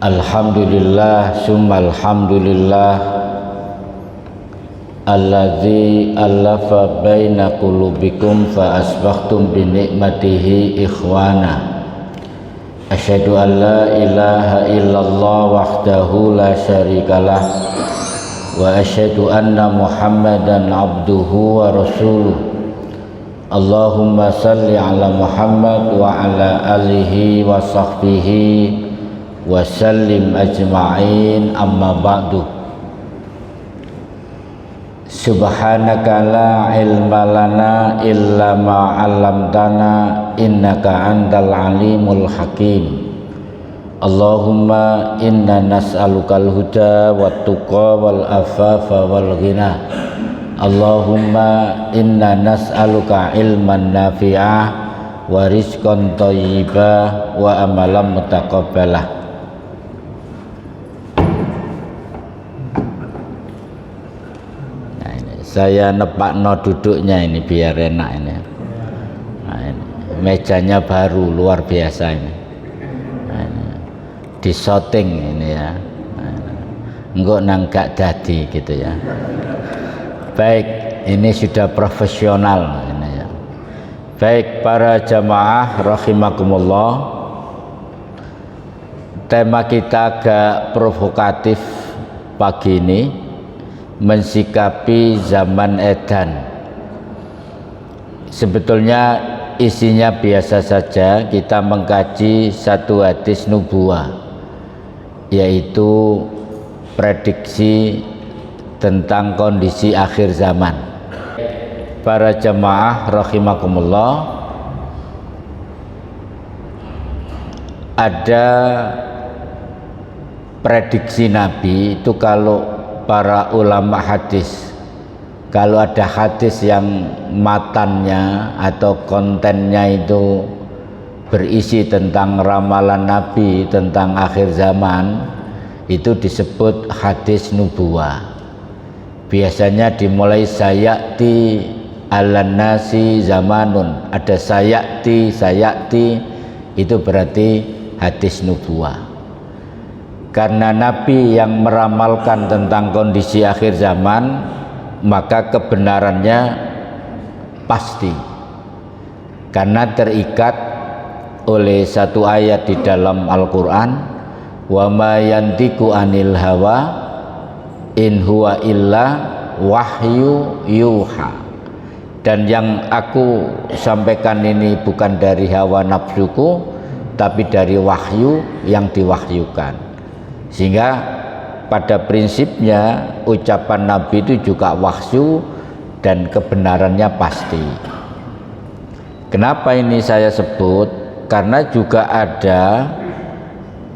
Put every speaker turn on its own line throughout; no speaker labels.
Alhamdulillah summa alhamdulillah alladzi allafa baina qulubikum fa asbahtum bi ni'matihi ikhwana. Asyhadu an la ilaha illallah wahdahu la syarikalah wa asyhadu anna Muhammadan abduhu wa rasuluh. Allahumma salli ala Muhammad wa ala alihi wa sahbihi wa sallim ajma'in, amma ba'du. Subhanaka la ilma lana illa ma 'allamtana innaka antal alimul hakim. Allahumma inna nas'alukal huda wat tuqa wal afafa wal ghina. Allahumma inna nas'aluka ilman nafi'ah wa rizqan thayyibah wa amalan mutaqabbalah. Nah, ini saya nepakno duduknya ini biar enak ini. Nah, ini mejanya baru luar biasa ini. Nah, ini di shooting ini ya. Enggak nanggak dadi gitu ya. Baik, ini sudah profesional ini ya. Baik para jamaah rahimakumullah, tema kita agak provokatif pagi ini, mensikapi zaman edan. Sebetulnya isinya biasa saja, kita mengkaji satu hadis nubuwah, yaitu prediksi tentang kondisi akhir zaman. Para jamaah rahimakumullah, ada prediksi Nabi itu kalau para ulama hadis, kalau ada hadis yang matannya atau kontennya itu berisi tentang ramalan Nabi tentang akhir zaman, itu disebut hadis nubuwah. Biasanya dimulai sayati alan nasi zamanun, ada sayati itu berarti hadis nubuwah. Karena Nabi yang meramalkan tentang kondisi akhir zaman, maka kebenarannya pasti, karena terikat oleh satu ayat di dalam Al-Quran, wa ma yantiqu anil hawa in huwa illa wahyu yuha. Dan yang aku sampaikan ini bukan dari hawa nafsuku, tapi dari wahyu yang diwahyukan. Sehingga pada prinsipnya ucapan Nabi itu juga wahyu dan kebenarannya pasti. Kenapa ini saya sebut? Karena juga ada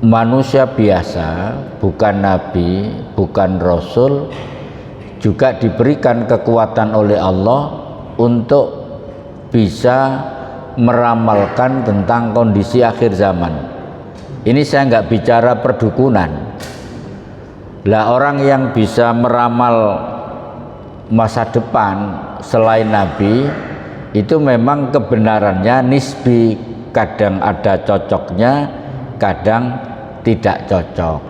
manusia biasa, bukan nabi, bukan rasul, juga diberikan kekuatan oleh Allah untuk bisa meramalkan tentang kondisi akhir zaman. Ini saya nggak bicara perdukunan. Lah, orang yang bisa meramal masa depan selain nabi itu memang kebenarannya nisbi, kadang ada cocoknya, kadang tidak cocok.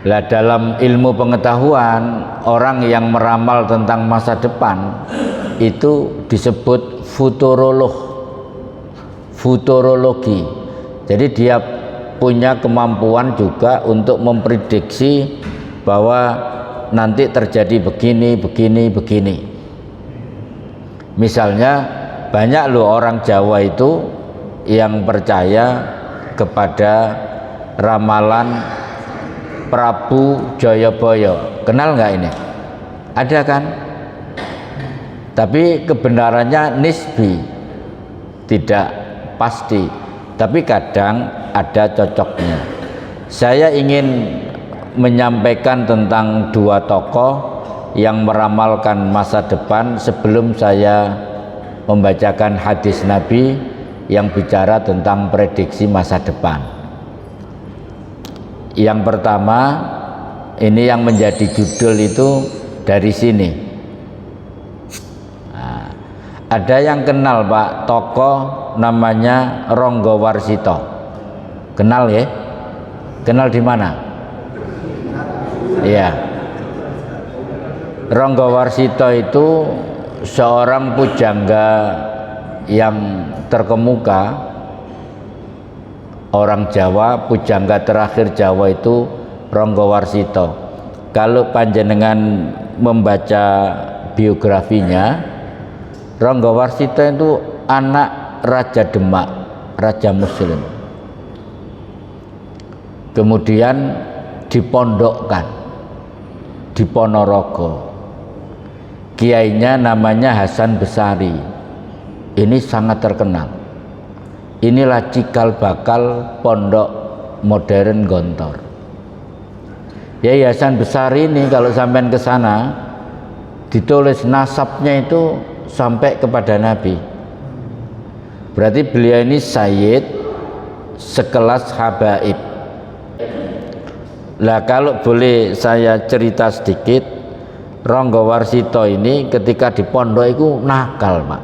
Lah, dalam ilmu pengetahuan, orang yang meramal tentang masa depan itu disebut futurologi. Jadi dia punya kemampuan juga untuk memprediksi bahwa nanti terjadi begini. Misalnya banyak loh orang Jawa itu yang percaya kepada ramalan Prabu Jayabaya. Kenal nggak ini? Ada kan? Tapi kebenarannya nisbi, tidak pasti. Tapi kadang ada cocoknya. Saya ingin menyampaikan tentang dua tokoh yang meramalkan masa depan sebelum saya membacakan hadis Nabi yang bicara tentang prediksi masa depan. Yang pertama, ini yang menjadi judul itu dari sini. Nah, ada yang kenal Pak, tokoh namanya Ronggo Warsito. Kenal ya? Kenal di mana? Iya. Ranggawarsita itu seorang pujangga yang terkemuka, orang Jawa. Pujangga terakhir Jawa itu Ranggawarsita. Kalau panjenengan membaca biografinya, Ranggawarsita itu anak Raja Demak, Raja Muslim. Kemudian dipondokkan di Ponorogo. Kiainya namanya Hasan Besari. Ini sangat terkenal. Inilah cikal bakal pondok modern Gontor. Ya, Hasan Besari ini kalau sampean ke sana ditulis nasabnya itu sampai kepada Nabi. Berarti beliau ini sayyid sekelas habaib. Lah kalau boleh saya cerita sedikit, Ranggawarsita ini ketika di pondok itu nakal, Pak.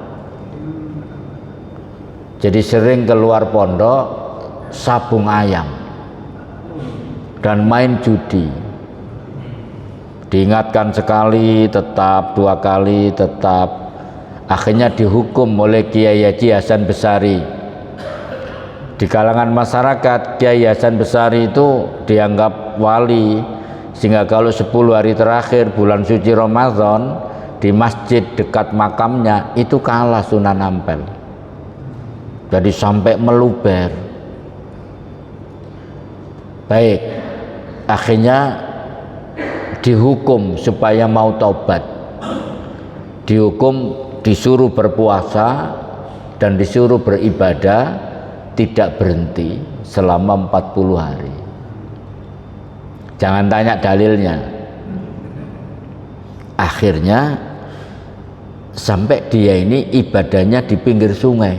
Jadi sering keluar pondok sabung ayam dan main judi. Diingatkan sekali tetap, dua kali tetap. Akhirnya dihukum oleh Kiai Haji Hasan Besari. Di kalangan masyarakat, Kiai Hasan Besari itu dianggap wali, sehingga kalau 10 hari terakhir bulan suci Ramadan di masjid dekat makamnya itu kalah Sunan Ampel. Jadi sampai meluber. Baik, akhirnya dihukum supaya mau taubat. Dihukum, disuruh berpuasa dan disuruh beribadah, tidak berhenti selama 40 hari. Jangan tanya dalilnya. Akhirnya sampai dia ini ibadahnya di pinggir sungai.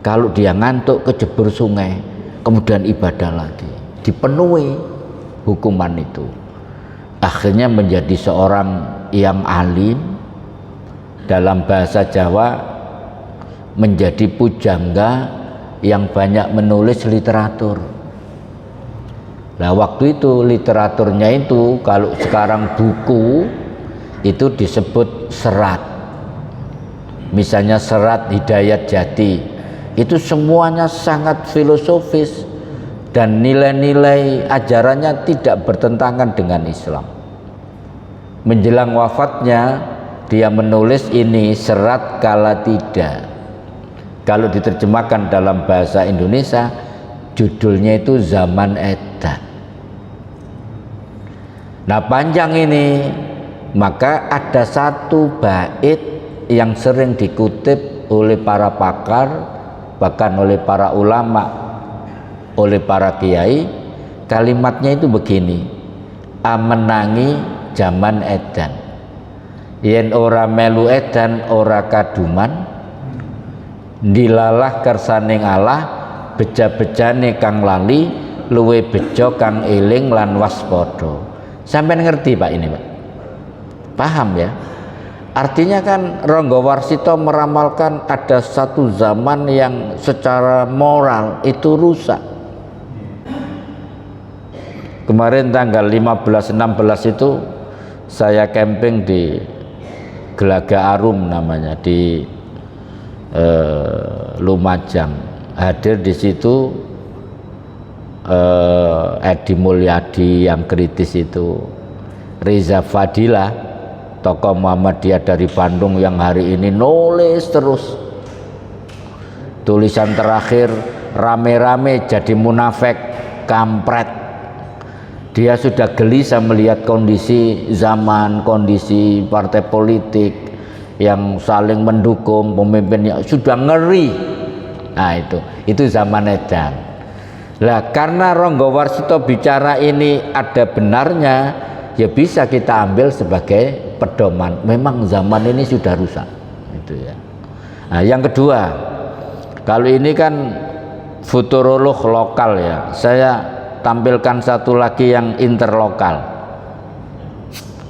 Kalau dia ngantuk kejebur sungai, kemudian ibadah lagi. Dipenuhi hukuman itu. Akhirnya menjadi seorang yang alim, dalam bahasa Jawa menjadi pujangga yang banyak menulis literatur. Nah, waktu itu literaturnya itu kalau sekarang buku itu disebut serat. Misalnya serat Hidayat Jati, itu semuanya sangat filosofis dan nilai-nilai ajarannya tidak bertentangan dengan Islam. Menjelang wafatnya dia menulis ini serat kala tidak. Kalau diterjemahkan dalam bahasa Indonesia judulnya itu Zaman Edan. Nah, panjang ini, maka ada satu bait yang sering dikutip oleh para pakar, bahkan oleh para ulama, oleh para kiai. Kalimatnya itu begini: amenangi zaman edan, yen ora melu edan ora kaduman, dilalah kersaning Allah, beja-bejane kang lali, luwe bejo kang eling lan waspada. Sampai ngerti Pak ini, Pak? Paham ya? Artinya kan Ranggawarsita meramalkan ada satu zaman yang secara moral itu rusak. Kemarin tanggal 15-16 itu saya camping di Gelaga Arum namanya, di Lumajang. Hadir di situ Edi Mulyadi yang kritis itu, Reza Fadilah, tokoh Muhammadiyah dari Bandung yang hari ini nulis terus. Tulisan terakhir rame-rame jadi munafik, kampret. Dia sudah gelisah melihat kondisi zaman, kondisi partai politik yang saling mendukung pemimpinnya, sudah ngeri. Nah, itu zaman edan. Lah karena Ranggawarsita bicara ini ada benarnya, ya bisa kita ambil sebagai pedoman. Memang zaman ini sudah rusak, itu ya. Nah, yang kedua, kalau ini kan futurolog lokal ya, saya tampilkan satu lagi yang interlokal.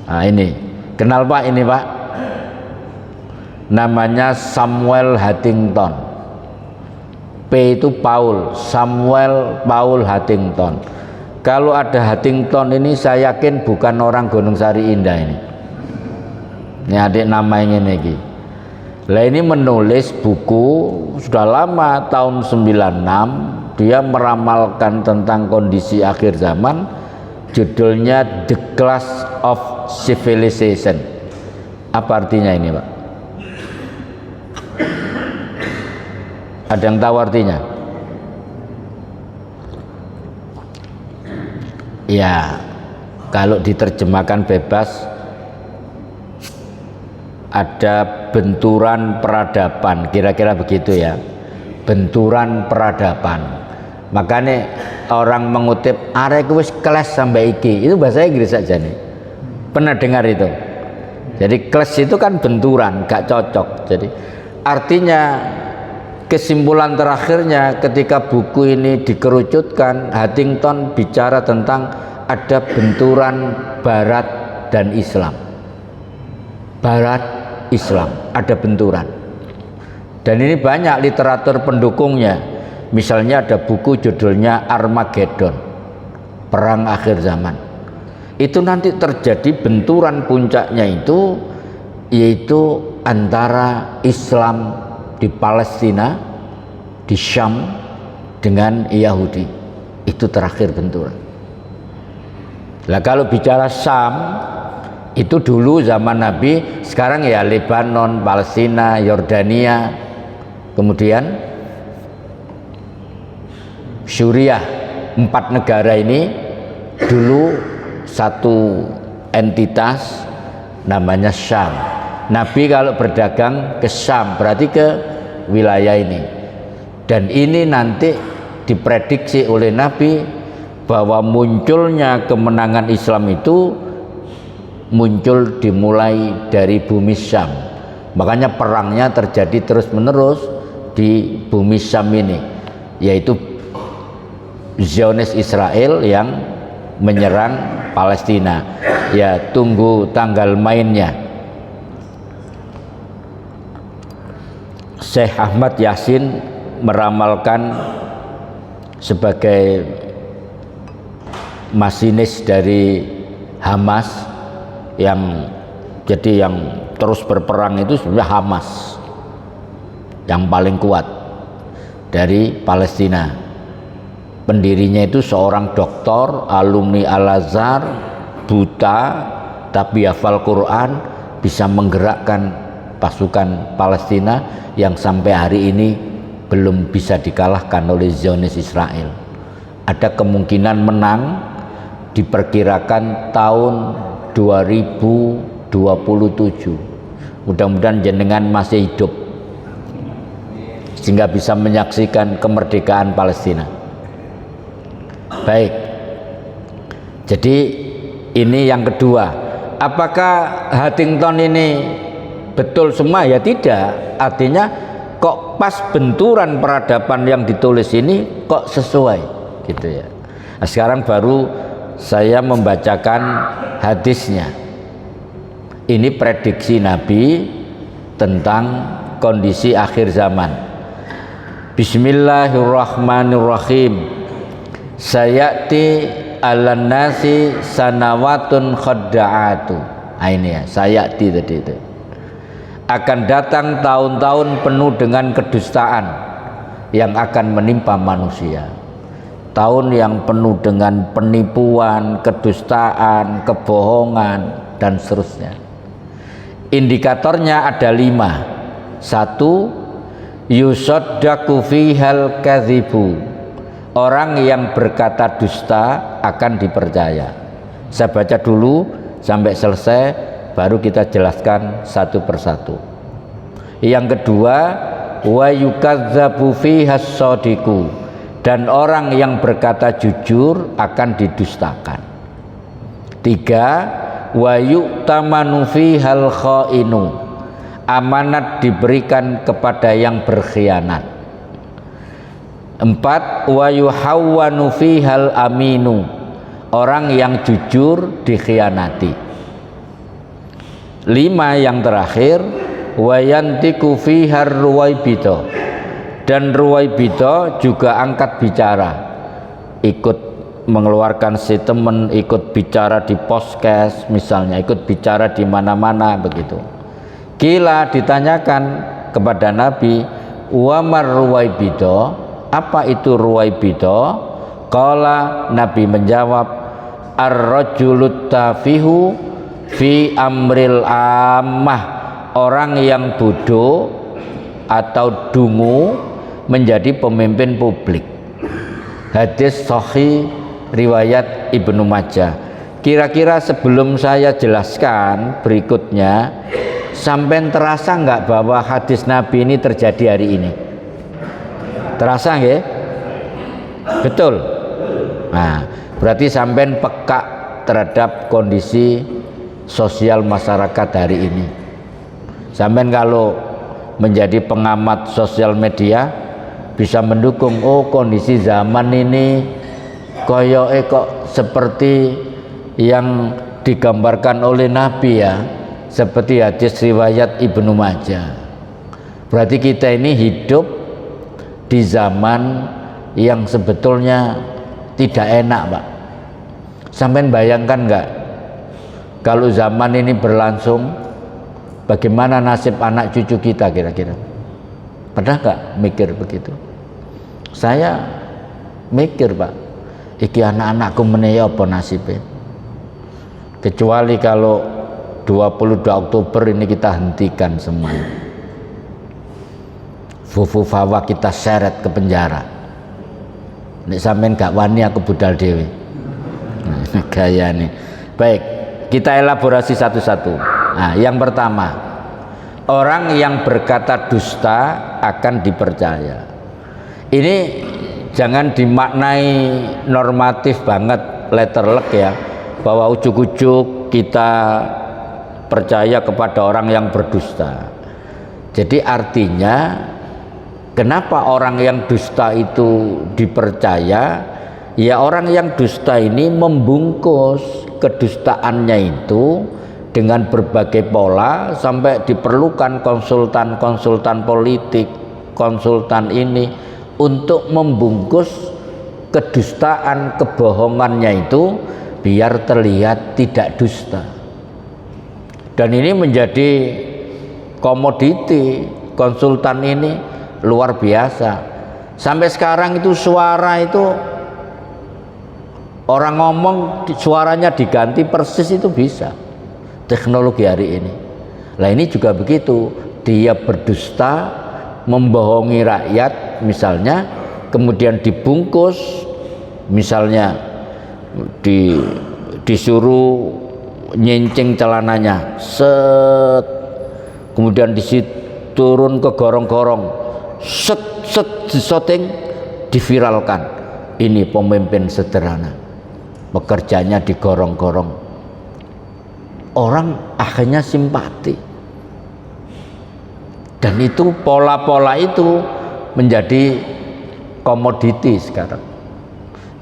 Nah, ini kenal Pak ini Pak? Namanya Samuel Huntington. P itu Paul, Samuel Paul Huntington. Kalau ada Huntington ini saya yakin bukan orang Gunung Sari Indah ini. Ini adik namanya ini. Lah ini menulis buku sudah lama tahun 96, dia meramalkan tentang kondisi akhir zaman, judulnya The Clash of Civilization. Apa artinya ini, Pak? Ada yang tahu artinya? Ya, kalau diterjemahkan bebas, ada benturan peradaban, kira-kira begitu ya, benturan peradaban. Makanya orang mengutip arek wis kelas sampai iki, itu bahasa Inggris saja nih. Pernah dengar itu? Jadi kelas itu kan benturan, gak cocok. Jadi artinya kesimpulan terakhirnya ketika buku ini dikerucutkan, Huntington bicara tentang ada benturan Barat dan Islam. Barat Islam ada benturan, dan ini banyak literatur pendukungnya. Misalnya ada buku judulnya Armageddon, perang akhir zaman. Itu nanti terjadi benturan puncaknya itu, yaitu antara Islam di Palestina, di Syam dengan Yahudi. Itu terakhir benturan. Lah kalau bicara Syam itu dulu zaman Nabi, sekarang ya Lebanon, Palestina, Yordania, kemudian Suriah. 4 negara ini dulu satu entitas namanya Syam. Nabi kalau berdagang ke Syam berarti ke wilayah ini, dan ini nanti diprediksi oleh Nabi bahwa munculnya kemenangan Islam itu muncul dimulai dari bumi Syam. Makanya perangnya terjadi terus menerus di bumi Syam ini, yaitu Zionis Israel yang menyerang Palestina. Ya, tunggu tanggal mainnya. Syekh Ahmad Yasin meramalkan sebagai masinis dari Hamas, yang jadi yang terus berperang itu sebenarnya Hamas yang paling kuat dari Palestina. Pendirinya itu seorang doktor, alumni Al-Azhar, buta tapi hafal Quran, bisa menggerakkan pasukan Palestina yang sampai hari ini belum bisa dikalahkan oleh Zionis Israel. Ada kemungkinan menang, diperkirakan tahun 2027. Mudah-mudahan jenengan masih hidup sehingga bisa menyaksikan kemerdekaan Palestina. Baik, jadi ini yang kedua. Apakah Huntington ini betul semua? Ya tidak. Artinya kok pas benturan peradaban yang ditulis ini kok sesuai gitu ya. Nah, sekarang baru saya membacakan hadisnya. Ini prediksi Nabi tentang kondisi akhir zaman. Bismillahirrahmanirrahim. Sayati alan nasi sanawatun khadda'atu. Ini ya, sayati tadi itu. Akan datang tahun-tahun penuh dengan kedustaan yang akan menimpa manusia. Tahun yang penuh dengan penipuan, kedustaan, kebohongan, dan seterusnya. Indikatornya ada 5. 1. Yusaddaku fihal kadhibu. Orang yang berkata dusta akan dipercaya. Saya baca dulu sampai selesai, baru kita jelaskan satu persatu. Yang kedua, wa yukadzabu fihas shadiqu. Dan orang yang berkata jujur akan didustakan. 3. Wa yu'tamanu fihal khainu. Amanat diberikan kepada yang berkhianat. 4. Wa yuhawwanu fihal aminu. Orang yang jujur dikhianati. 5 yang terakhir, wa yantiku fihar ruwaibito. Dan ruwaibito juga angkat bicara, ikut mengeluarkan statement, ikut bicara di podcast misalnya, ikut bicara di mana-mana begitu. Kila ditanyakan kepada Nabi, wa mar ruwaibido, apa itu ruwaibido? Qala, Nabi menjawab, ar-rajulut tafihu fi amril ammah, orang yang bodoh atau dungu menjadi pemimpin publik. Hadis sahih riwayat Ibnu Majah. Kira-kira sebelum saya jelaskan berikutnya, sampai terasa nggak bahwa hadis Nabi ini terjadi hari ini? Terasa nggak? Betul. Nah, berarti sampai peka terhadap kondisi sosial masyarakat hari ini. Sampai kalau menjadi pengamat sosial media bisa mendukung, oh kondisi zaman ini koyoke kok seperti yang digambarkan oleh Nabi ya, seperti hadis riwayat Ibnu Majah. Berarti kita ini hidup di zaman yang sebetulnya tidak enak, Pak. Sampai bayangkan nggak kalau zaman ini berlangsung, bagaimana nasib anak cucu kita kira-kira? Pernah nggak mikir begitu? Saya mikir, Pak, iki anak-anakku meneh apa nasibnya? Kecuali kalau 22 Oktober ini kita hentikan semuanya, Fufu Fawa kita seret ke penjara. Nek sampean gak wani aku budal dewe. Gaya nih. Baik, kita elaborasi satu-satu. Nah, yang pertama, orang yang berkata dusta akan dipercaya. Ini jangan dimaknai normatif banget, letterlek ya, bahwa ujuk-ujuk kita percaya kepada orang yang berdusta. Jadi artinya, kenapa orang yang dusta itu dipercaya? Ya, orang yang dusta ini membungkus kedustaannya itu dengan berbagai pola sampai diperlukan konsultan-konsultan politik, konsultan ini untuk membungkus kedustaan, kebohongannya itu biar terlihat tidak dusta. Dan ini menjadi komoditi konsultan ini luar biasa. Sampai sekarang itu suara itu orang ngomong suaranya diganti persis itu bisa. Teknologi hari ini. Nah, ini juga begitu. Dia berdusta, membohongi rakyat misalnya, kemudian dibungkus misalnya disuruh nyincing celananya, set, kemudian turun ke gorong-gorong, set disoting, diviralkan. Ini pemimpin sederhana, pekerjanya digorong-gorong, orang akhirnya simpati, dan itu pola-pola itu menjadi komoditi sekarang.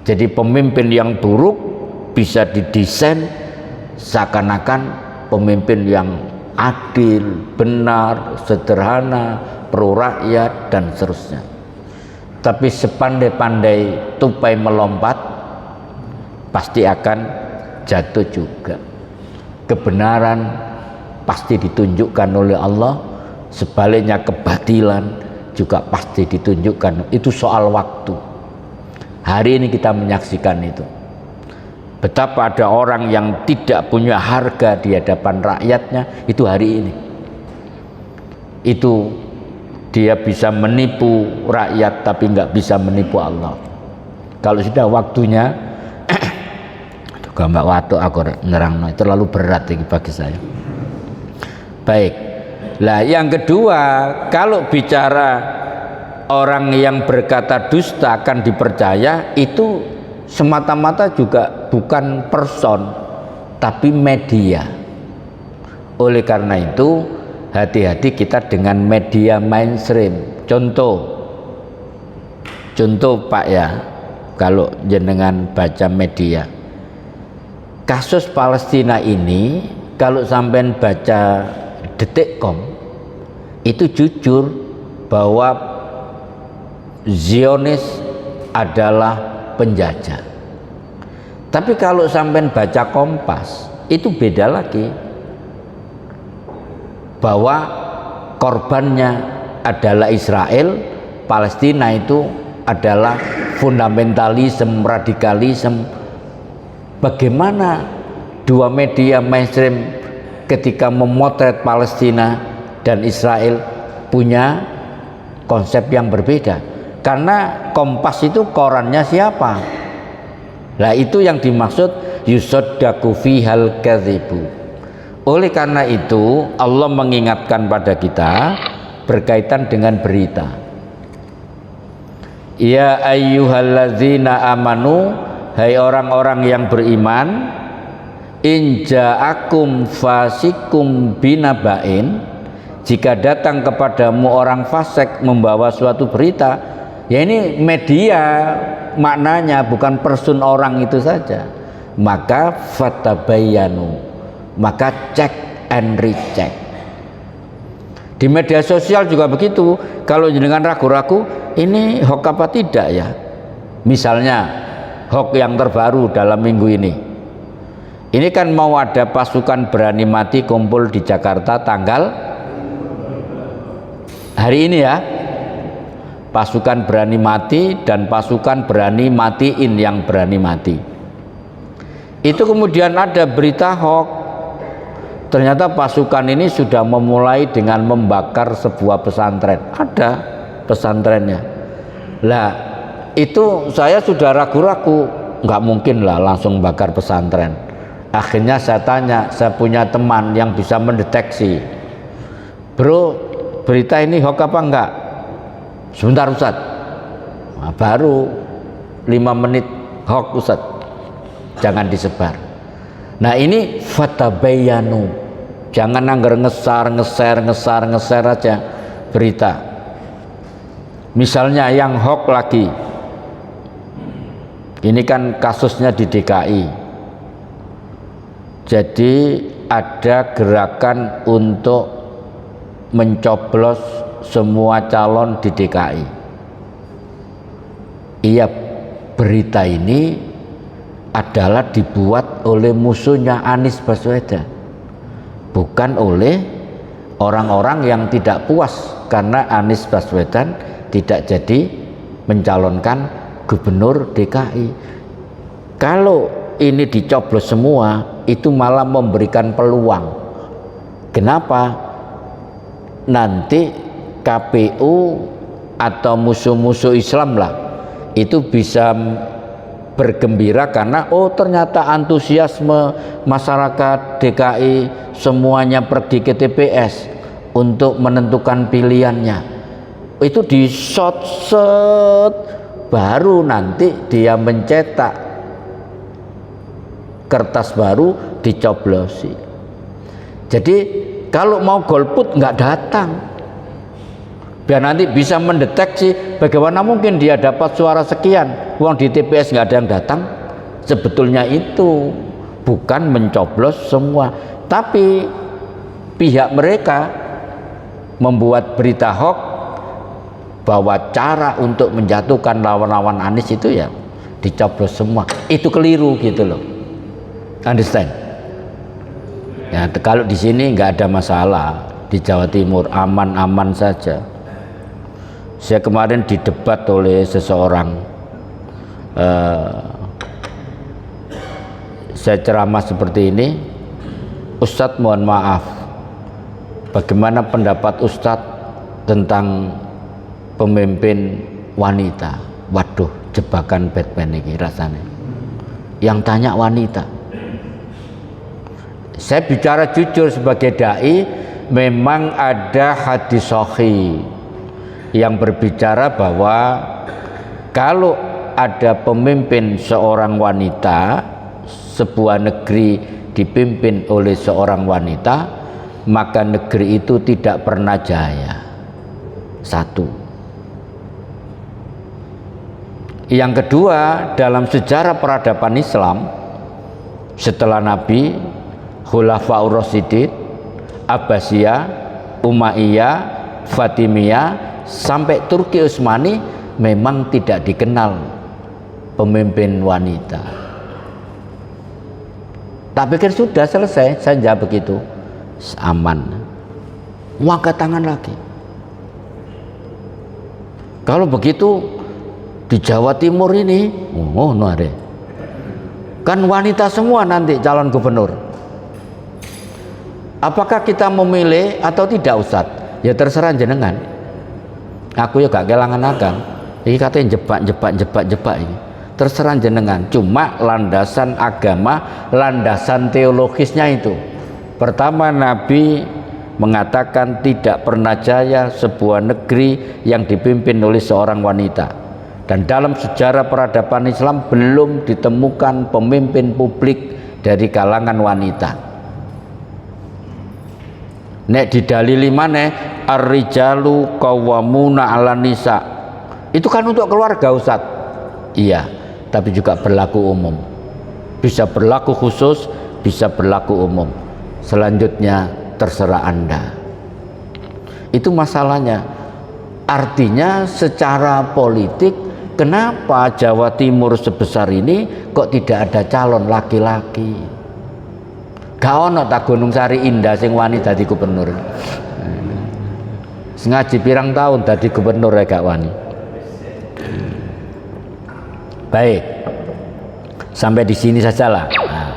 Jadi pemimpin yang buruk bisa didesain seakan-akan pemimpin yang adil, benar, sederhana, pro rakyat dan seterusnya. Tapi sepandai-pandai tupai melompat, pasti akan jatuh juga. Kebenaran pasti ditunjukkan oleh Allah, sebaliknya kebatilan juga pasti ditunjukkan. Itu soal waktu. Hari ini kita menyaksikan itu. Betapa ada orang yang tidak punya harga di hadapan rakyatnya, itu hari ini. Itu dia bisa menipu rakyat tapi nggak bisa menipu Allah. Kalau sudah waktunya, gambar waktu aku nerang, terlalu berat ini bagi saya. Baik, lah yang kedua, kalau bicara orang yang berkata dusta akan dipercaya, itu semata-mata juga bukan person tapi media. Oleh karena itu hati-hati kita dengan media mainstream. Contoh Pak ya, kalau jenengan baca media, kasus Palestina ini kalau sampai baca Detik.com itu jujur bahwa Zionis adalah penjajah. Tapi kalau sampean baca Kompas itu beda lagi, bahwa korbannya adalah Israel, Palestina itu adalah fundamentalisme, radikalisme. Bagaimana dua media mainstream ketika memotret Palestina dan Israel punya konsep yang berbeda? Karena Kompas itu korannya siapa? Nah itu yang dimaksud yusaddaku fihal kadzibu. Oleh karena itu Allah mengingatkan pada kita berkaitan dengan berita. Ya ayyuhalladzina amanu, hai orang-orang yang beriman, in ja'akum fasikum binaba'in, jika datang kepadamu orang fasik membawa suatu berita, ya ini media maknanya, bukan person orang itu saja, maka fatabayyanu, maka cek and recheck. Di media sosial juga begitu, kalau jenengan ragu-ragu ini hoax apa tidak ya, misalnya hoax yang terbaru dalam minggu ini kan mau ada pasukan berani mati kumpul di Jakarta tanggal hari ini ya, pasukan berani mati dan pasukan berani matiin yang berani mati. Itu kemudian ada berita hoax, ternyata pasukan ini sudah memulai dengan membakar sebuah pesantren, ada pesantrennya. Lah itu saya sudah ragu-ragu, nggak mungkin lah langsung bakar pesantren. Akhirnya saya tanya, saya punya teman yang bisa mendeteksi, bro berita ini hoax apa enggak? Sebentar Ustaz, nah, baru 5 menit hoax Ustaz, jangan disebar. Nah ini fatabayyanu, jangan anggar ngeser aja berita. Misalnya yang hoax lagi, ini kan kasusnya di DKI, jadi ada gerakan untuk mencoblos semua calon di DKI. Iya, berita ini adalah dibuat oleh musuhnya Anies Baswedan, bukan oleh orang-orang yang tidak puas karena Anies Baswedan tidak jadi mencalonkan gubernur DKI. Kalau ini dicoblos semua, itu malah memberikan peluang. Kenapa? Nanti KPU atau musuh-musuh Islam lah itu bisa bergembira karena oh ternyata antusiasme masyarakat DKI semuanya pergi ke TPS untuk menentukan pilihannya. Itu di shot baru nanti dia mencetak kertas baru dicoblosi. Jadi kalau mau golput nggak datang, biar nanti bisa mendeteksi bagaimana mungkin dia dapat suara sekian, uang di TPS nggak ada yang datang. Sebetulnya itu bukan mencoblos semua, tapi pihak mereka membuat berita hoax bahwa cara untuk menjatuhkan lawan-lawan Anies itu ya dicoblos semua. Itu keliru gitu loh, understand? Ya, kalau di sini nggak ada masalah, di Jawa Timur aman-aman saja. Saya kemarin didebat oleh seseorang, saya ceramah seperti ini, Ustadz mohon maaf, bagaimana pendapat Ustadz tentang pemimpin wanita? Waduh, jebakan Batman ini rasanya, yang tanya wanita. Saya bicara jujur sebagai dai, memang ada hadis sahih yang berbicara bahwa kalau ada pemimpin seorang wanita, sebuah negeri dipimpin oleh seorang wanita, maka negeri itu tidak pernah jaya. Satu. Yang kedua, dalam sejarah peradaban Islam setelah Nabi, Khulafaur Rasyidin, Abbasiyah, Umayyah, Fatimiyah sampai Turki Utsmani memang tidak dikenal pemimpin wanita. Tak pikir sudah selesai, saya jawab begitu, aman. Angkat tangan lagi. Kalau begitu di Jawa Timur ini, oh no ada, kan wanita semua nanti calon gubernur. Apakah kita memilih atau tidak, Ustadz? Ya terserah jenengan. Aku ya gak kelangan akal. Ini katanya jebak ini. Terserah jenengan. Cuma landasan agama, landasan teologisnya itu. Pertama, Nabi mengatakan tidak pernah jaya sebuah negeri yang dipimpin oleh seorang wanita. Dan dalam sejarah peradaban Islam belum ditemukan pemimpin publik dari kalangan wanita. Nek didalili maneh ar-rijalu qawwamuna 'alan nisa. Itu kan untuk keluarga, Ustaz. Iya, tapi juga berlaku umum. Bisa berlaku khusus, bisa berlaku umum. Selanjutnya terserah Anda. Itu masalahnya. Artinya secara politik, kenapa Jawa Timur sebesar ini kok tidak ada calon laki-laki? Gak ono tak Gunung Sari Indah sing wani dadi gubernur. Sengaji pirang tahun dadi gubernur ya gak wani. Baik, sampai di sini sajalah. Nah,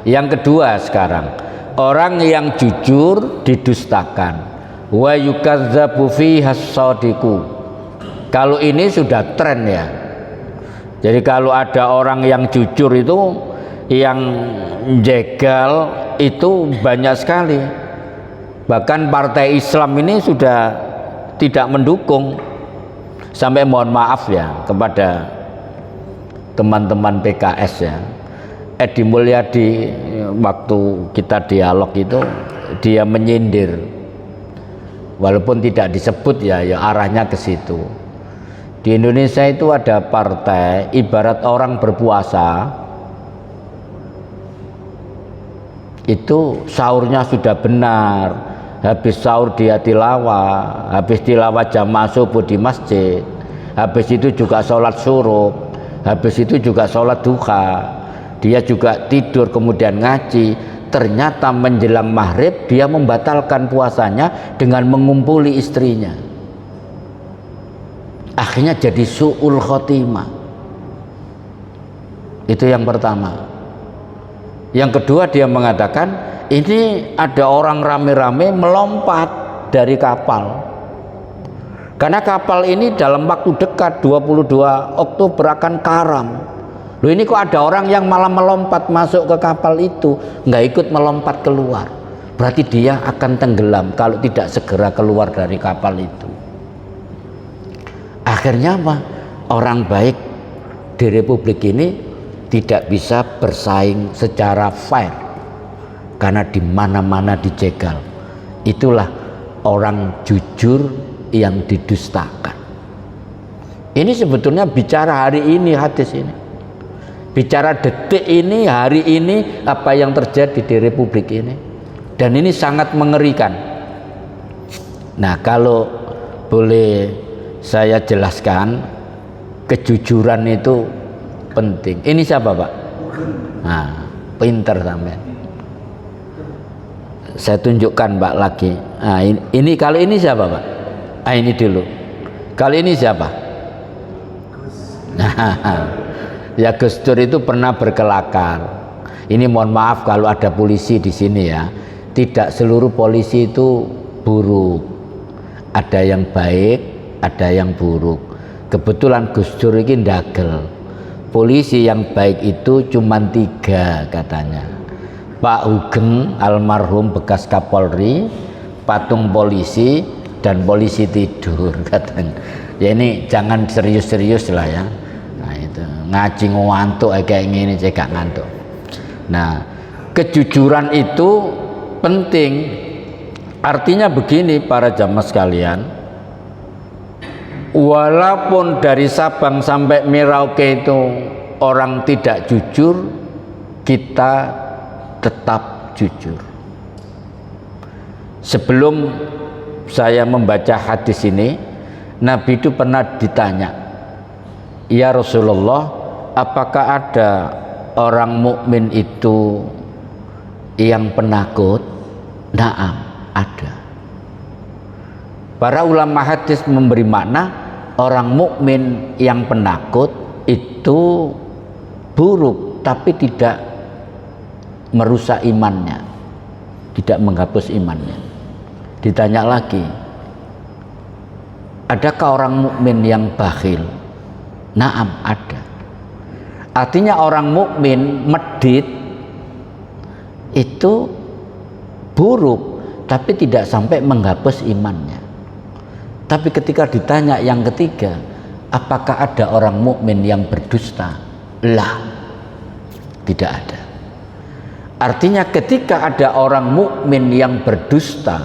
yang kedua sekarang, orang yang jujur didustakan. Wa yukadzabu fiha as-shadiqu. Kalau ini sudah tren ya. Jadi kalau ada orang yang jujur itu, yang jegal itu banyak sekali. Bahkan partai Islam ini sudah tidak mendukung. Sampai mohon maaf ya kepada teman-teman PKS ya. Edi Mulyadi waktu kita dialog itu dia menyindir. Walaupun tidak disebut ya arahnya ke situ. Di Indonesia itu ada partai ibarat orang berpuasa, itu sahurnya sudah benar, habis sahur dia tilawah, habis tilawah jamaah subuh di masjid, habis itu juga sholat syuruk, habis itu juga sholat duha, dia juga tidur kemudian ngaji. Ternyata menjelang maghrib dia membatalkan puasanya dengan mengumpuli istrinya. Akhirnya jadi su'ul khotimah. Itu yang pertama. Yang kedua, dia mengatakan ini ada orang rame-rame melompat dari kapal. Karena kapal ini dalam waktu dekat 22 Oktober akan karam. Loh, ini kok ada orang yang malah melompat masuk ke kapal itu, nggak ikut melompat keluar. Berarti dia akan tenggelam kalau tidak segera keluar dari kapal itu. Akhirnya apa? Orang baik di Republik ini tidak bisa bersaing secara fair karena di mana-mana dijegal. Itulah orang jujur yang didustakan. Ini sebetulnya bicara hari ini, hadis ini. Bicara detik ini, hari ini, apa yang terjadi di Republik ini. Dan ini sangat mengerikan. Nah, kalau boleh saya jelaskan, kejujuran itu penting. Ini siapa, Pak? Nah, pinter sampean. Saya tunjukkan Pak lagi. Nah, ini kali ini siapa, Pak? Ah, ini dulu. Kali ini siapa? Ya, Gus Dur itu pernah berkelakar. Ini mohon maaf kalau ada polisi di sini ya. Tidak seluruh polisi itu buruk. Ada yang baik, ada yang buruk. Kebetulan Gus Dur ini ndagel. Polisi yang baik itu cuma 3 katanya. Pak Hugeng almarhum bekas Kapolri, patung polisi, dan polisi tidur katanya. Ya ini jangan serius-serius lah ya. Nah itu ngaji ngantuk kayak gini saya gak ngantuk. Nah kejujuran itu penting. Artinya begini para jamaah sekalian, walaupun dari Sabang sampai Merauke itu orang tidak jujur, kita tetap jujur. Sebelum saya membaca hadis ini, Nabi itu pernah ditanya, ya Rasulullah, apakah ada orang mukmin itu yang penakut? Naam, ada. Para ulama hadis memberi makna orang mukmin yang penakut itu buruk, tapi tidak merusak imannya, tidak menghapus imannya. Ditanya lagi, adakah orang mukmin yang bakhil? Naam, ada. Artinya orang mukmin medit itu buruk, tapi tidak sampai menghapus imannya. Tapi ketika ditanya yang ketiga, apakah ada orang mukmin yang berdusta? Lah, tidak ada. Artinya ketika ada orang mukmin yang berdusta,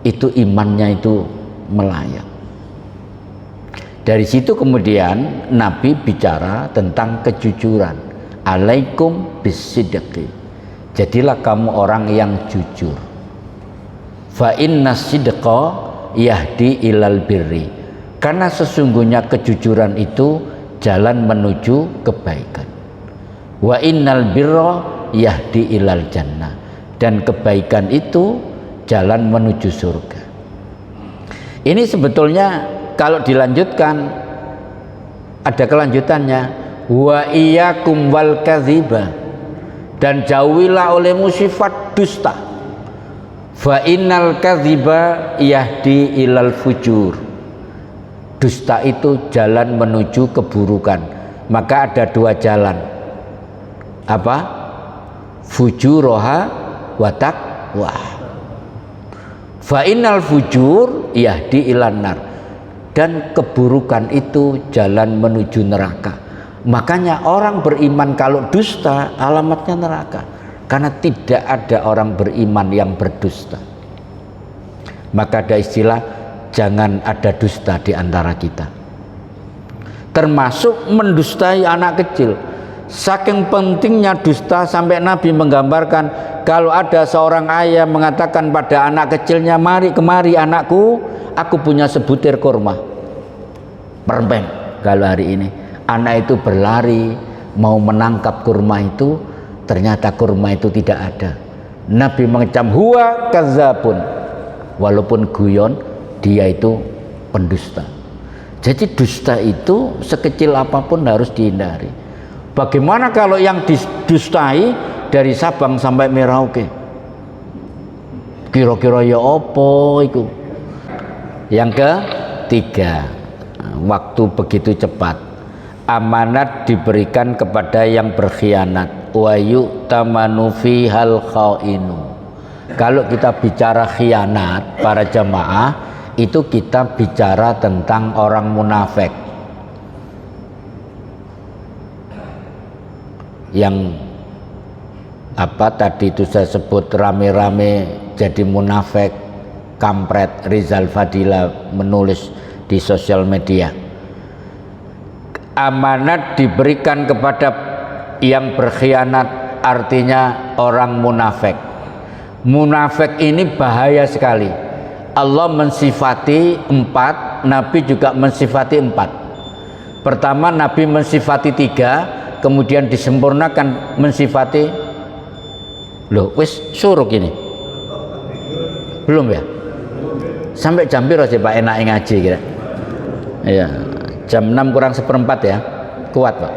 itu imannya itu melayang. Dari situ kemudian Nabi bicara tentang kejujuran. Alaikum bisidqi. Jadilah kamu orang yang jujur. Fa inna sidqa yahdi ilal birri. Karena sesungguhnya kejujuran itu jalan menuju kebaikan. Wa innal birra yahdi ilal jannah. Dan kebaikan itu jalan menuju surga. Ini sebetulnya kalau dilanjutkan ada kelanjutannya. Wa iyyakum wal kadhiba. Dan jauhilah olehmu sifat dusta. Fa innal kadhiba yahdi ilal fujur. Dusta itu jalan menuju keburukan. Maka ada dua jalan. Apa? Fujuroha wa taqwa. Fa innal fujur yahdi ilan nar. Dan keburukan itu jalan menuju neraka. Makanya orang beriman kalau dusta alamatnya neraka. Karena tidak ada orang beriman yang berdusta. Maka ada istilah jangan ada dusta di antara kita. Termasuk mendustai anak kecil. Saking pentingnya dusta sampai Nabi menggambarkan kalau ada seorang ayah mengatakan pada anak kecilnya, mari kemari anakku, aku punya sebutir kurma. Permen kalau hari ini. Anak itu berlari mau menangkap kurma itu, ternyata kurma itu tidak ada. Nabi mengecam huwa kadzabun. Walaupun guyon, dia itu pendusta. Jadi dusta itu sekecil apapun harus dihindari. Bagaimana kalau yang didustai dari Sabang sampai Merauke? Kira-kira ya apa itu? Yang ketiga, waktu begitu cepat. Amanat diberikan kepada yang berkhianat. Wa yu'tamanu fihal khainu. Kalau kita bicara khianat para jamaah, itu kita bicara tentang orang munafik yang apa tadi itu saya sebut rame-rame jadi munafik, kampret. Rizal Fadila menulis di sosial media. Amanat diberikan kepada yang berkhianat, artinya orang munafik. Munafik ini bahaya sekali. Allah mensifati 4, Nabi juga mensifati 4. Pertama Nabi mensifati 3, kemudian disempurnakan mensifati. Loh, wis suruh gini. Belum ya? Sampai jam piro sih Pak enak ngaji kira? Iya. Jam 6 kurang 1/4 ya. Kuat Pak.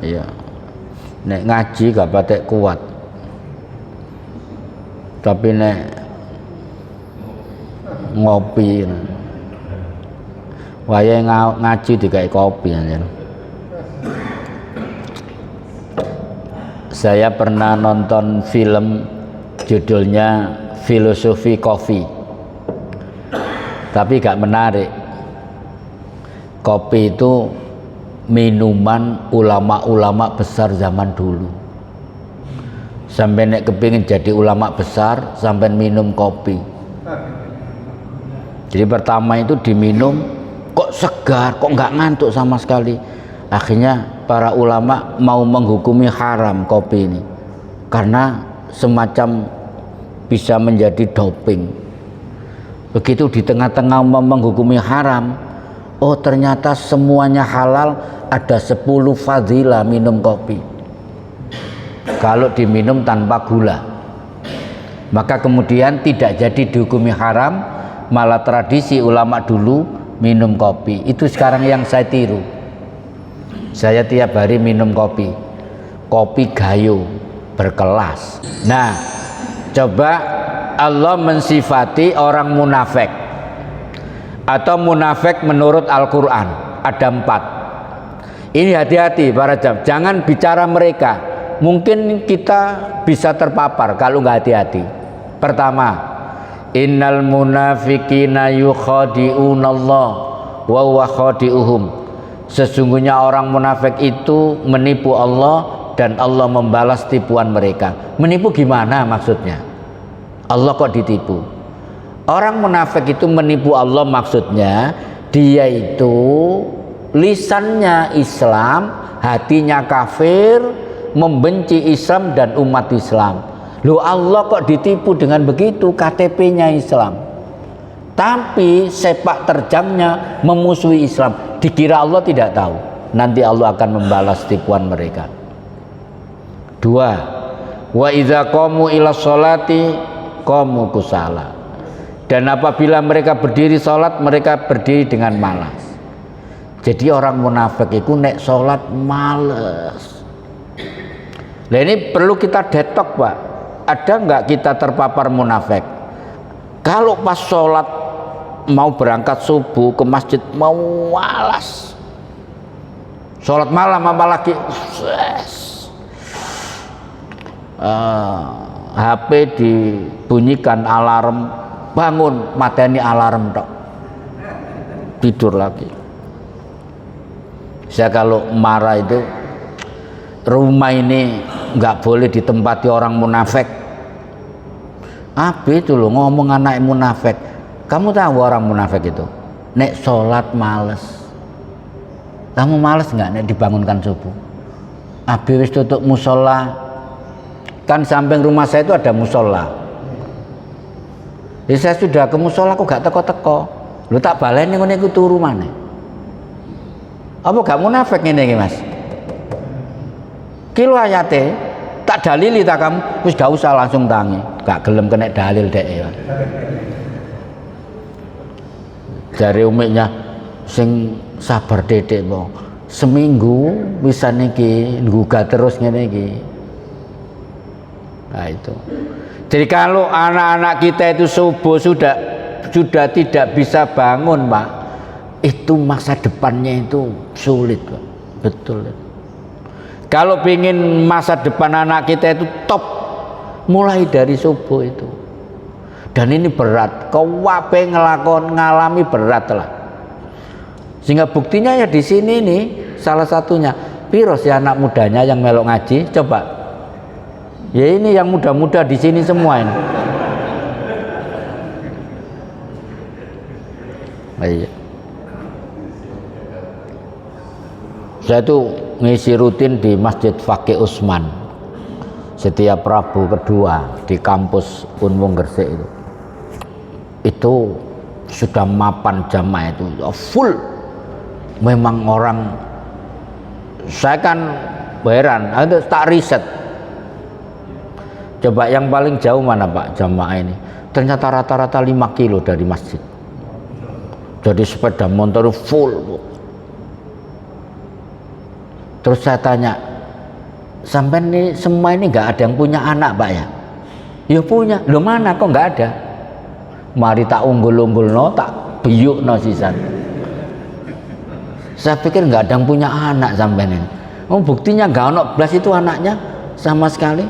Iya. Nek ngaji gak patek kuat. Tapi nek ngopi wayahe ngaji digawe kopi aja. Saya pernah nonton film judulnya Filosofi Kopi. Tapi gak menarik. Kopi itu minuman ulama-ulama besar zaman dulu. Sampai nek kepingin jadi ulama besar, sampai minum kopi. Jadi pertama itu diminum, kok segar, kok nggak ngantuk sama sekali. Akhirnya para ulama mau menghukumi haram kopi ini, karena semacam bisa menjadi doping. Begitu di tengah-tengah menghukumi haram, oh ternyata semuanya halal, ada 10 fadilah minum kopi. kalau diminum tanpa gula. Maka kemudian tidak jadi dihukumi haram, malah tradisi ulama dulu minum kopi. Itu sekarang yang saya tiru. Saya tiap hari minum kopi. Kopi Gayo berkelas. Nah, coba Allah mensifati orang munafik atau munafik menurut Al-Quran ada 4. Ini hati-hati para jamaah, jangan bicara mereka, mungkin kita bisa terpapar kalau nggak hati-hati. Pertama, innal munafiqina yukhadi'unallah wa huwa khadi'uhum. Sesungguhnya orang munafik itu menipu Allah dan Allah membalas tipuan mereka. Menipu gimana maksudnya? Allah kok ditipu? Orang munafik itu menipu Allah maksudnya dia itu lisannya Islam, hatinya kafir, membenci Islam dan umat Islam. Loh, Allah kok ditipu dengan begitu? KTP-nya Islam, tapi sepak terjangnya memusuhi Islam. Dikira Allah tidak tahu. Nanti Allah akan membalas tipuan mereka. 2. Wa idza qamu ila sholati qamu kusala. Dan apabila mereka berdiri sholat, mereka berdiri dengan malas. Jadi orang munafik itu nek sholat males. Nah, ini perlu kita detok, Pak. Ada nggak kita terpapar munafik? Kalau pas sholat mau berangkat subuh ke masjid mau malas. Sholat malam apalagi HP dibunyikan alarm, bangun, mateni alarm tok, tidur lagi. Saya kalau marah itu, rumah ini nggak boleh ditempati orang munafik. Apa itu loh ngomong anak munafik? Kamu tahu orang munafik itu nek sholat males. Kamu males nggak nek dibangunkan subuh? Abi wis tutup musola. Kan samping rumah saya itu ada musola. Jadi saya sudah ke musola kok gak teko-teko. Lu tak baleni ngene iku turu maneh. Apa gak munafik ngene iki, Mas? Kilo ayate tak dalili tak kamu wis gak usah langsung tangi. Gak gelem kena dalil dek ya. Jare umiknya sing sabar dedek po. Seminggu bisa niki nggugat terus ngene iki. Nah itu. Jadi kalau anak-anak kita itu subuh sudah tidak bisa bangun, Pak, itu masa depannya itu sulit, Pak. Betul. Kalau ingin masa depan anak kita itu top, mulai dari subuh itu. Dan ini berat. Kau wape ngalami berat lah. Sehingga buktinya ya di sini nih salah satunya. Piro si anak mudanya yang melok ngaji, coba. Ya ini yang muda-muda di sini semua ini. Iya. Saya tuh ngisi rutin di Masjid Fakih Usman setiap Rabu kedua di kampus Unmung Gresik itu. Itu sudah mapan jamaah itu full. Memang orang, saya kan heran, ada tak riset. Coba yang paling jauh mana, Pak, jamaah ini? Ternyata rata-rata 5 kilo dari masjid. Jadi sepeda motor full, Bu. Terus saya tanya, sampai ini semua ini nggak ada yang punya anak, Pak ya? Ya punya. Loh mana kok nggak ada? Mari tak unggul-unggul no, tak biyuk no sisan. Saya pikir nggak ada yang punya anak sampai ini. Oh buktinya nggak ono blas itu anaknya sama sekali.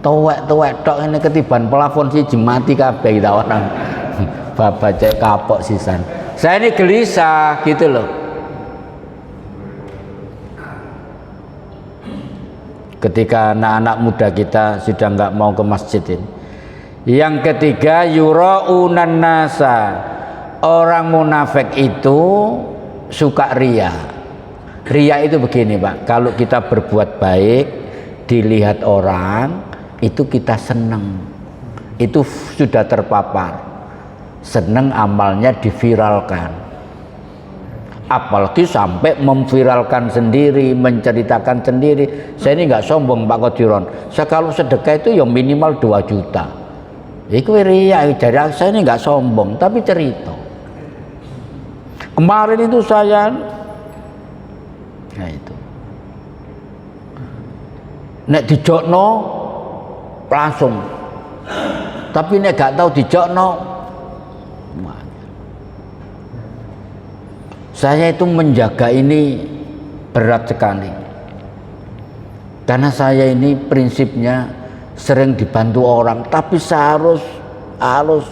Tuwek tok ini ketiban plafon si jemati kabeh kita orang. Bapak cek kapok sisan. Saya ini gelisah gitu loh. Ketika anak-anak muda kita sudah nggak mau ke masjid ini. Yang ketiga, yura'unan nasa. Orang munafik itu suka ria. Ria itu begini, Pak. Kalau kita berbuat baik, dilihat orang, itu kita seneng. Itu sudah terpapar. Seneng amalnya diviralkan. apalagi sampai memviralkan sendiri, menceritakan sendiri. Saya ini nggak sombong Pak Qadiron, saya kalau sedekah itu ya minimal 2 juta. Iku riya, jadi saya ini nggak sombong tapi cerita. Kemarin itu saya, nah itu nek dijokno langsung, tapi nek gak tahu dijokno, saya itu menjaga ini berat sekali karena saya ini prinsipnya sering dibantu orang, tapi saya harus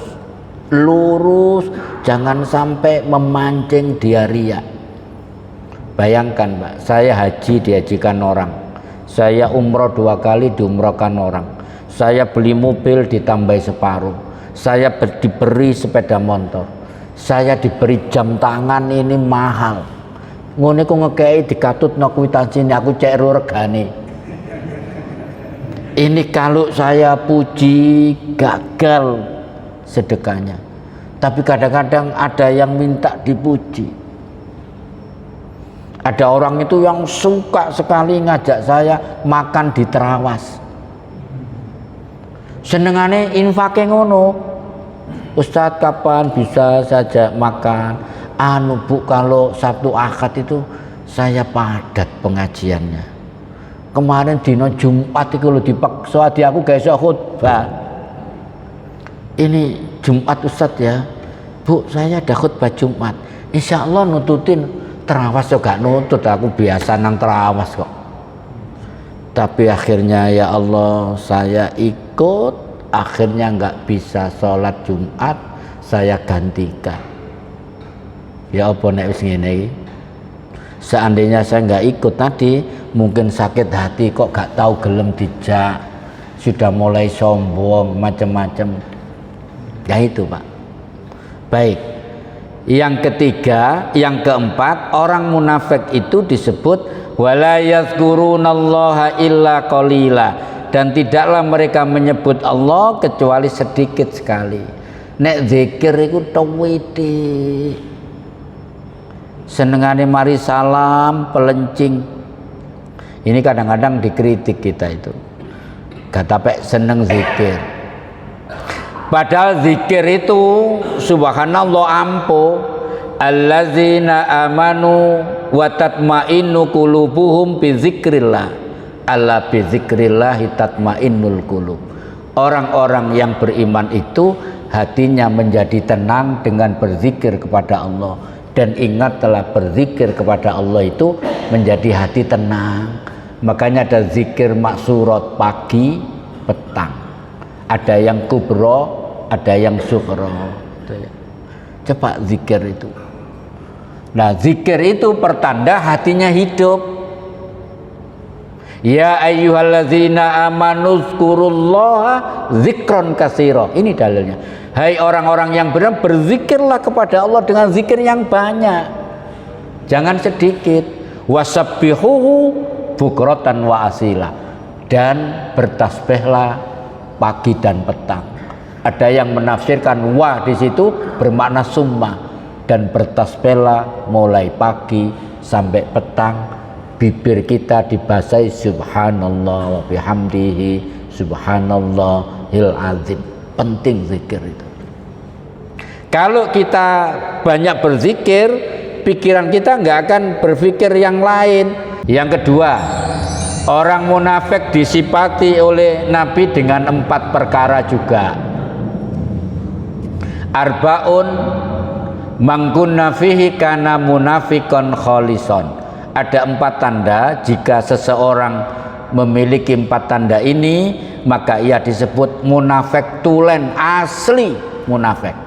lurus, jangan sampai memancing dia riya. Bayangkan Pak, saya haji dihajikan orang, saya umroh 2 kali diumrohkan orang, saya beli mobil ditambah separuh, saya diberi sepeda motor, saya diberi jam tangan ini mahal, ngono ku ngekei dikatutno kwitansi aku cek regane. Ini kalau saya puji gagal sedekahnya, tapi kadang-kadang ada yang minta dipuji. Ada orang itu yang suka sekali ngajak saya makan di terawas, senengane infake ngono. Ustadz kapan bisa saja makan? Anu Bu, kalau Sabtu Ahad itu saya padat pengajiannya. Kemarin dino Jumat itu lo dipaksa di aku gak iso khutbah. Ini Jumat Ustadz ya, Bu saya ada khutbah Jumat. Insya Allah nututin terawas juga nutut, aku biasa nang terawas kok. Tapi akhirnya ya Allah saya ikut, akhirnya nggak bisa sholat Jumat, saya gantikan. Ya apa nek wis ngene iki. Seandainya saya nggak ikut tadi, mungkin sakit hati kok gak tahu gelem dijak, sudah mulai sombong macam-macam. Ya itu Pak. Baik. Yang ketiga, yang keempat, orang munafik itu disebut wala yazkurunallaha illa qalila, dan tidaklah mereka menyebut Allah kecuali sedikit sekali. Nek zikir iku tawiti, senengane mari salam pelencing. Ini kadang-kadang dikritik kita itu, gak tapek seneng zikir. Padahal zikir itu subhanallah ampuh, allazina amanu wa tatmainnu qulubuhum bi zikrillah, alla bi zikrillah tatmainnul qulub. Orang-orang yang beriman itu hatinya menjadi tenang dengan berzikir kepada Allah, dan ingat telah berzikir kepada Allah itu menjadi hati tenang. Makanya ada zikir maksurat pagi petang, ada yang kubro, ada yang sukro. Coba zikir itu. Nah zikir itu pertanda hatinya hidup. Ya ayyuhallazina amanu zkurullaha zikron katsira. Ini dalilnya. Hai orang-orang yang benar, berzikirlah kepada Allah dengan zikir yang banyak, jangan sedikit. Wasabbihuhu bukratan wa asila, dan bertasbihlah pagi dan petang. Ada yang menafsirkan wa di situ bermakna summa, dan bertasbihlah mulai pagi sampai petang. Bibir kita dibasahi subhanallah wa bihamdihi subhanallahil azim. Penting zikir itu. Kalau kita banyak berzikir, pikiran kita nggak akan berpikir yang lain. Yang kedua, orang munafik disifati oleh Nabi dengan 4 perkara juga. Arbaun mangkunna fihi kana munafikon kholison. Ada 4 tanda, jika seseorang memiliki 4 tanda ini, maka ia disebut munafik tulen, asli munafik.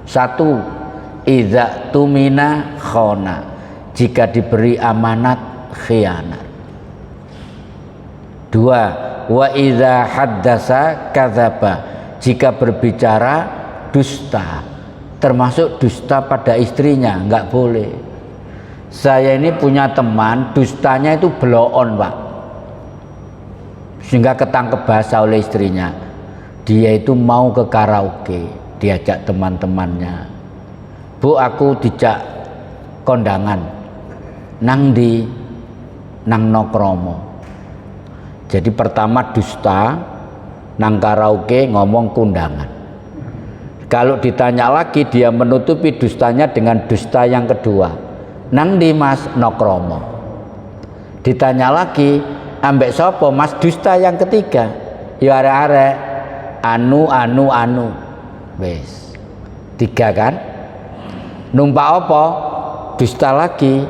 1. Idza tumina khona, jika diberi amanat khianat. 2. Wa idza haddasa kadzaba, jika berbicara dusta, termasuk dusta pada istrinya, nggak boleh. Saya ini punya teman, dustanya itu bloon Pak, sehingga ketangkep basah oleh istrinya. Dia itu mau ke karaoke, diajak teman-temannya, Bu aku dijak kondangan, nang di nang nokromo. Jadi pertama dusta, nang karaoke ngomong kundangan. Kalau ditanya lagi dia menutupi dustanya dengan dusta yang kedua, nang di mas nokromo. Ditanya lagi, ambek sopo mas dusta yang ketiga, ya arek-arek anu, wes 3 kan. Numpak apa? Dusta lagi,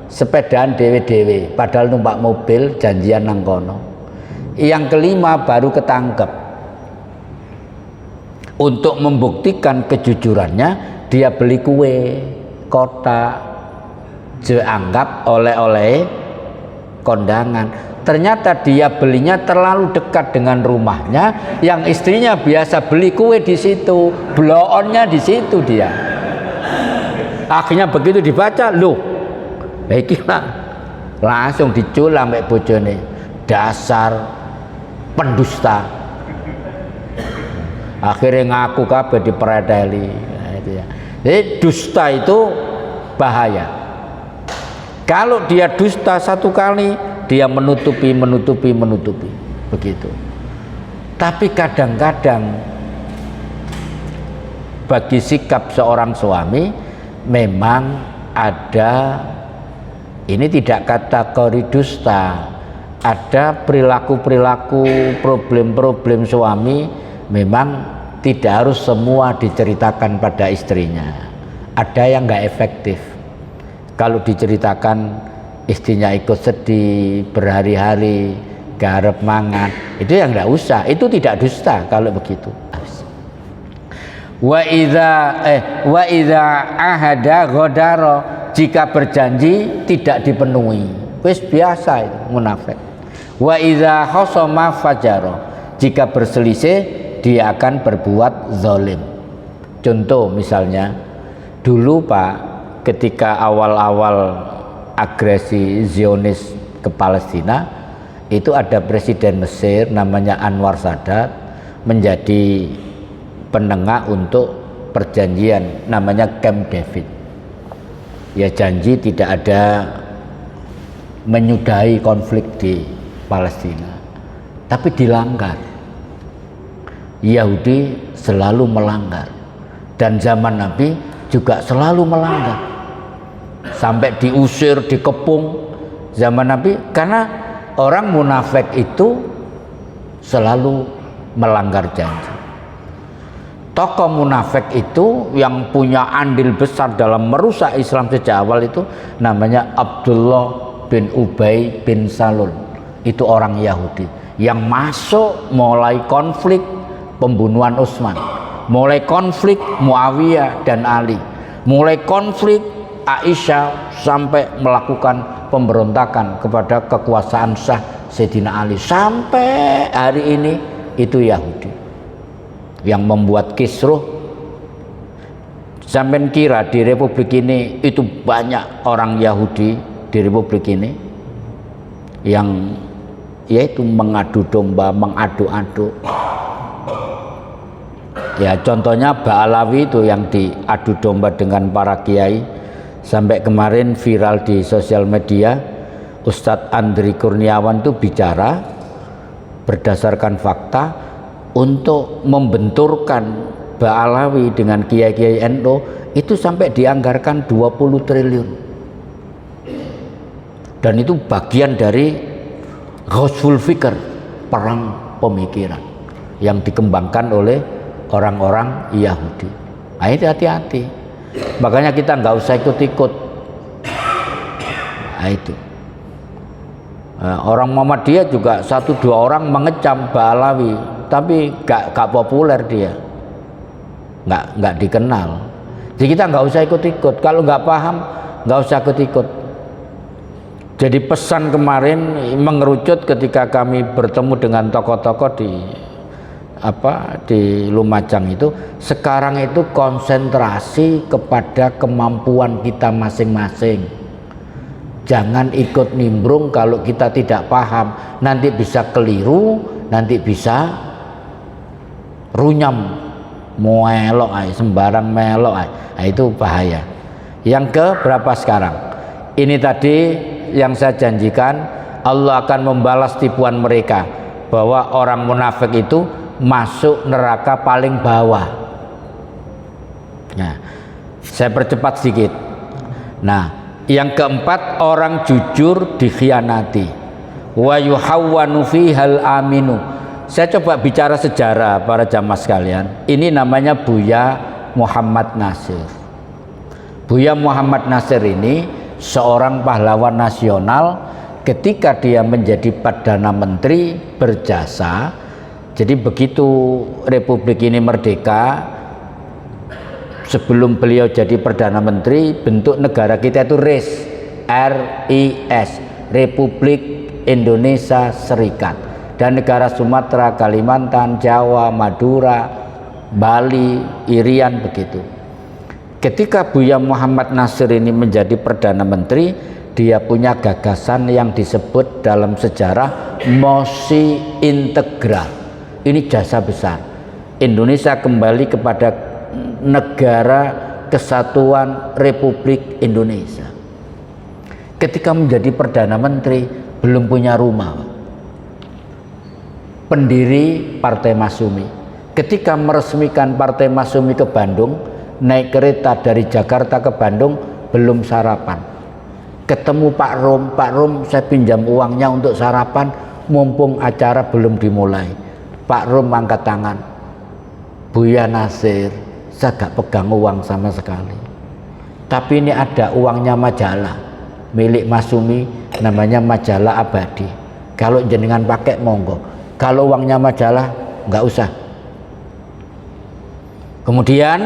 sepedaan dewe-dewe, padahal numpak mobil janjian nang kono. Yang kelima baru ketangkep. Untuk membuktikan kejujurannya, dia beli kue kotak, dianggap oleh-oleh kondangan. Ternyata dia belinya terlalu dekat dengan rumahnya, yang istrinya biasa beli kue di situ, blow-onnya di situ dia. Akhirnya begitu dibaca, loh, iki lah, langsung diculang mbek bojone, dasar pendusta. Akhirnya ngaku kabeh dipreteli. Nah, itu ya. Jadi dusta itu bahaya. Kalau dia dusta satu kali, dia menutupi begitu. Tapi kadang-kadang bagi sikap seorang suami memang ada, ini tidak kategori dusta, ada perilaku-perilaku, problem-problem suami memang tidak harus semua diceritakan pada istrinya. Ada yang nggak efektif. Kalau diceritakan istrinya ikut sedih berhari-hari, garap mangan, itu yang nggak usah. Itu tidak dusta kalau begitu. Wa idza ahada ghodaro, jika berjanji tidak dipenuhi, wis biasa itu munafik. Wa idza khosama fajaro, jika berselisih dia akan berbuat zalim. Contoh misalnya dulu Pak, ketika awal-awal agresi Zionis ke Palestina, itu ada presiden Mesir namanya Anwar Sadat menjadi penengah untuk perjanjian namanya Camp David. Ya, janji tidak ada menyudahi konflik di Palestina, tapi dilanggar. Yahudi selalu melanggar, dan zaman Nabi juga selalu melanggar, sampai diusir, dikepung zaman Nabi, karena orang munafik itu selalu melanggar janji. Tokoh munafik itu yang punya andil besar dalam merusak Islam sejak awal itu namanya Abdullah bin Ubay bin Salul. Itu orang Yahudi yang masuk mulai konflik pembunuhan Utsman, mulai konflik Muawiyah dan Ali, mulai konflik Aisyah, sampai melakukan pemberontakan kepada kekuasaan sah Sayyidina Ali. Sampai hari ini itu Yahudi yang membuat kisruh. Sampai kira di Republik ini itu banyak orang Yahudi di Republik ini yang yaitu mengadu domba, mengadu-adu. Ya, contohnya Ba'alawi itu yang diadu domba dengan para kiai. Sampai kemarin viral di sosial media, Ustadz Andri Kurniawan itu bicara berdasarkan fakta untuk membenturkan Ba'alawi dengan kiai-kiai NU itu sampai dianggarkan 20 triliun. Dan itu bagian dari Ghazwul Fikr, perang pemikiran yang dikembangkan oleh orang-orang Yahudi. Nah, itu hati-hati. Makanya kita nggak usah ikut-ikut. Nah, itu. Orang Muhammadiyah juga 1-2 orang mengecam Ba'alawi, tapi nggak populer dia, nggak dikenal. Jadi kita nggak usah ikut-ikut. Kalau nggak paham, nggak usah ikut-ikut. Jadi pesan kemarin mengerucut ketika kami bertemu dengan tokoh-tokoh di Lumajang itu, sekarang itu konsentrasi kepada kemampuan kita masing-masing. Jangan ikut nimbrung kalau kita tidak paham, nanti bisa keliru, nanti bisa runyam, melok sembarang melok. Nah, itu bahaya. Yang ke berapa sekarang? ini tadi yang saya janjikan, Allah akan membalas tipuan mereka bahwa orang munafik itu masuk neraka paling bawah. Nah, saya percepat sedikit. Nah, yang keempat, orang jujur dikhianati. Wa yuhawwanu fihal aminu. Saya coba bicara sejarah para jamaah sekalian. Ini namanya Buya Muhammad Nasir. Buya Muhammad Nasir ini seorang pahlawan nasional. Ketika dia menjadi Perdana Menteri berjasa, jadi begitu Republik ini merdeka, sebelum beliau jadi Perdana Menteri, bentuk negara kita itu RIS, RIS, Republik Indonesia Serikat, dan negara Sumatera, Kalimantan, Jawa, Madura, Bali, Irian begitu. Ketika Buya Muhammad Nasir ini menjadi Perdana Menteri, dia punya gagasan yang disebut dalam sejarah mosi integral. Ini jasa besar. Indonesia kembali kepada negara kesatuan Republik Indonesia. Ketika menjadi Perdana Menteri belum punya rumah. Pendiri Partai Masyumi. Ketika meresmikan Partai Masyumi ke Bandung, naik kereta dari Jakarta ke Bandung belum sarapan. Ketemu Pak Rom, saya pinjam uangnya untuk sarapan mumpung acara belum dimulai. Pak Rom angkat tangan. Buya Nasir, saya gak pegang uang sama sekali. Tapi ini ada uangnya majalah milik Masyumi, namanya Majalah Abadi. Kalau jenengan pakai monggo. Kalau uangnya majalah nggak usah. Kemudian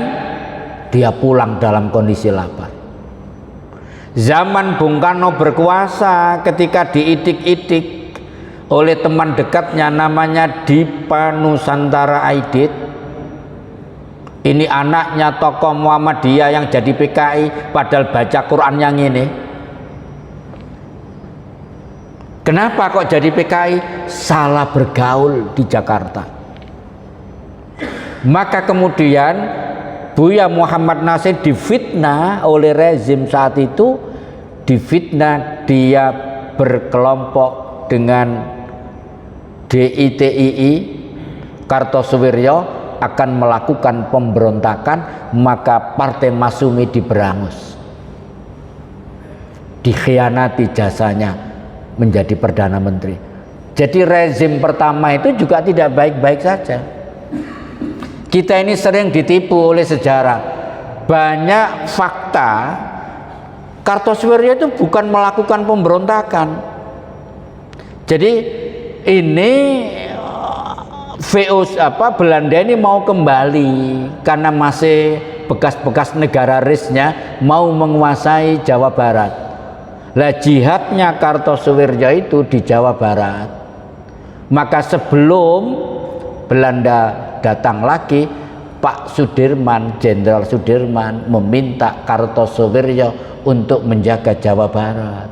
dia pulang dalam kondisi lapar. Zaman Bung Karno berkuasa, ketika diidik-idik oleh teman dekatnya namanya Dipa Nusantara Aidit. Ini anaknya tokoh Muhammadiyah yang jadi PKI padahal baca Quran yang ini. Kenapa kok jadi PKI? Salah bergaul di Jakarta. Maka kemudian Buya Muhammad Nasir difitnah oleh rezim saat itu, difitnah dia berkelompok dengan DITII, Kartosuwiryo akan melakukan pemberontakan, maka Partai Masyumi diberangus, dikhianati jasanya menjadi Perdana Menteri. Jadi rezim pertama itu juga tidak baik-baik saja. Kita ini sering ditipu oleh sejarah. Banyak fakta Kartosuwiryo itu bukan melakukan pemberontakan. Jadi ini Belanda ini mau kembali karena masih bekas-bekas negara RIS-nya mau menguasai Jawa Barat. Lah jihadnya Kartosuwiryo itu di Jawa Barat. Maka sebelum Belanda datang lagi, Pak Sudirman, Jenderal Sudirman meminta Kartosuwiryo untuk menjaga Jawa Barat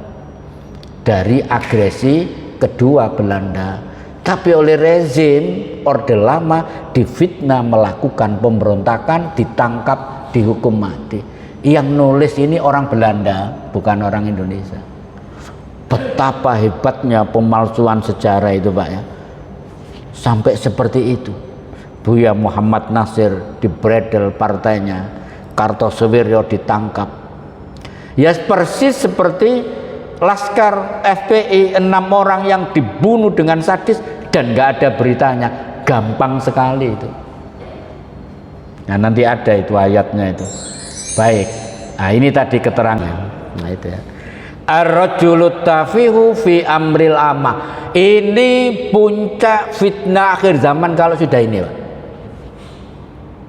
dari agresi kedua Belanda. Tapi oleh rezim Orde Lama difitnah melakukan pemberontakan, ditangkap, dihukum mati. Yang nulis ini orang Belanda, bukan orang Indonesia. Betapa hebatnya pemalsuan sejarah itu, Pak ya. Sampai seperti itu. Buya Muhammad Nasir dibredel partainya, Kartosuwiryo ditangkap. Ya persis seperti Laskar FPI 6 orang yang dibunuh dengan sadis dan nggak ada beritanya, gampang sekali itu. Nah nanti ada itu ayatnya itu. Baik, nah ini tadi keterangan. Nah itu ya. Ar-rajulu tafihu fi amril amah. Ini puncak fitnah akhir zaman kalau sudah ini, Pak.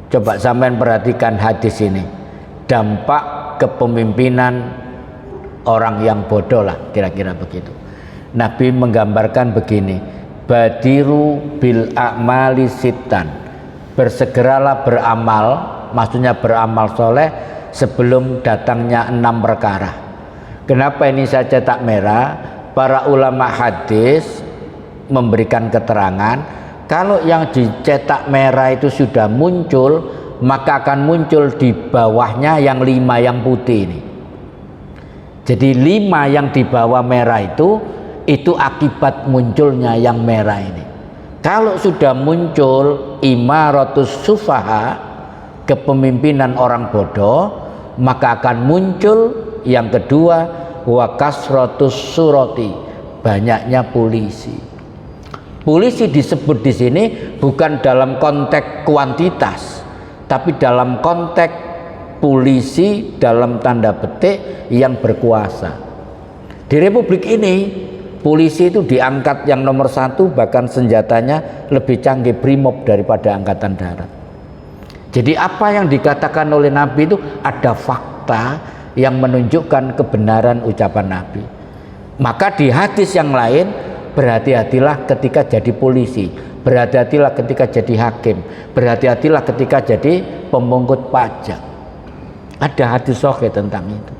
Coba sampean perhatikan hadis ini. Dampak kepemimpinan orang yang bodoh lah, kira-kira begitu. Nabi menggambarkan begini, badiru bil a'mali sittan, bersegeralah beramal, maksudnya beramal soleh sebelum datangnya 6 perkara. Kenapa ini saya cetak merah? Para ulama hadis memberikan keterangan, kalau yang dicetak merah itu sudah muncul, maka akan muncul di bawahnya yang 5 yang putih ini. Jadi 5 yang di bawah merah itu akibat munculnya yang merah ini. Kalau sudah muncul imaratus sufaha, kepemimpinan orang bodoh, maka akan muncul yang kedua wa kasratus surati, banyaknya polisi. Polisi disebut di sini bukan dalam konteks kuantitas, tapi dalam konteks polisi dalam tanda petik yang berkuasa. Di Republik ini polisi itu diangkat yang nomor 1, bahkan senjatanya lebih canggih brimob daripada angkatan darat. Jadi apa yang dikatakan oleh Nabi itu ada fakta yang menunjukkan kebenaran ucapan Nabi. Maka di hadis yang lain, berhati-hatilah ketika jadi polisi, berhati-hatilah ketika jadi hakim, berhati-hatilah ketika jadi pemungut pajak. Ada hadis sahih tentang itu.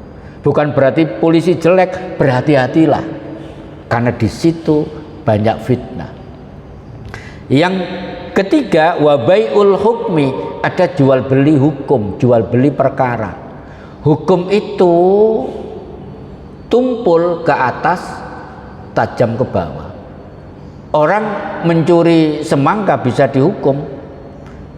Bukan berarti polisi jelek, berhati-hatilah. Karena di situ banyak fitnah. Yang ketiga, wabaiul hukmi, ada jual beli hukum, jual beli perkara. Hukum itu tumpul ke atas, tajam ke bawah. Orang mencuri semangka bisa dihukum,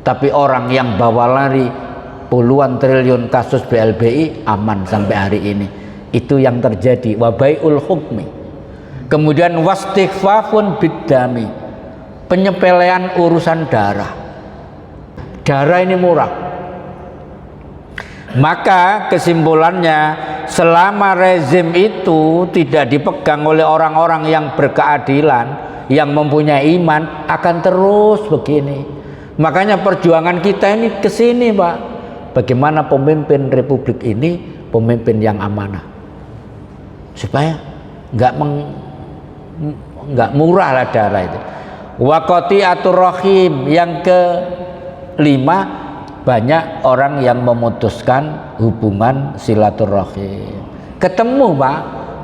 tapi orang yang bawa lari puluhan triliun kasus BLBI aman sampai hari ini. Itu yang terjadi, wabaiul hukmi. Kemudian wastighfafun biddami, penyepelean urusan darah. Darah ini murah. Maka kesimpulannya, selama rezim itu tidak dipegang oleh orang-orang yang berkeadilan, yang mempunyai iman, akan terus begini. Makanya perjuangan kita ini ke sini, Pak. Bagaimana pemimpin republik ini pemimpin yang amanah, supaya nggak murah lah darah itu. Wa qati'atur rahim, yang kelima, banyak orang yang memutuskan hubungan silaturahim. Ketemu, Pak,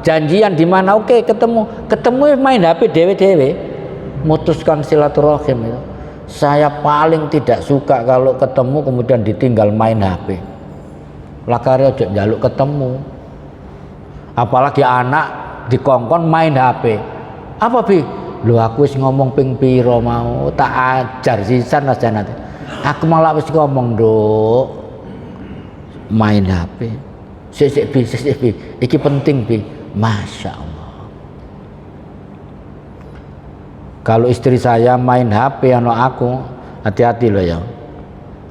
janjian di mana, oke, ketemu main HP dewe-dewe, mutuskan silaturahim itu. Saya paling tidak suka kalau ketemu kemudian ditinggal main HP. Lakare aja njaluk ketemu. Apalagi anak dikongkon main HP. Apa Bi? Lho aku wis ngomong ping piro mau, tak ajar sisan aja nanti. Aku malah wis ngomong, Nduk. Main HP. Sik Bi, iki penting Bi. Masya Allah. Kalau istri saya main HP anak aku, hati-hati loh ya.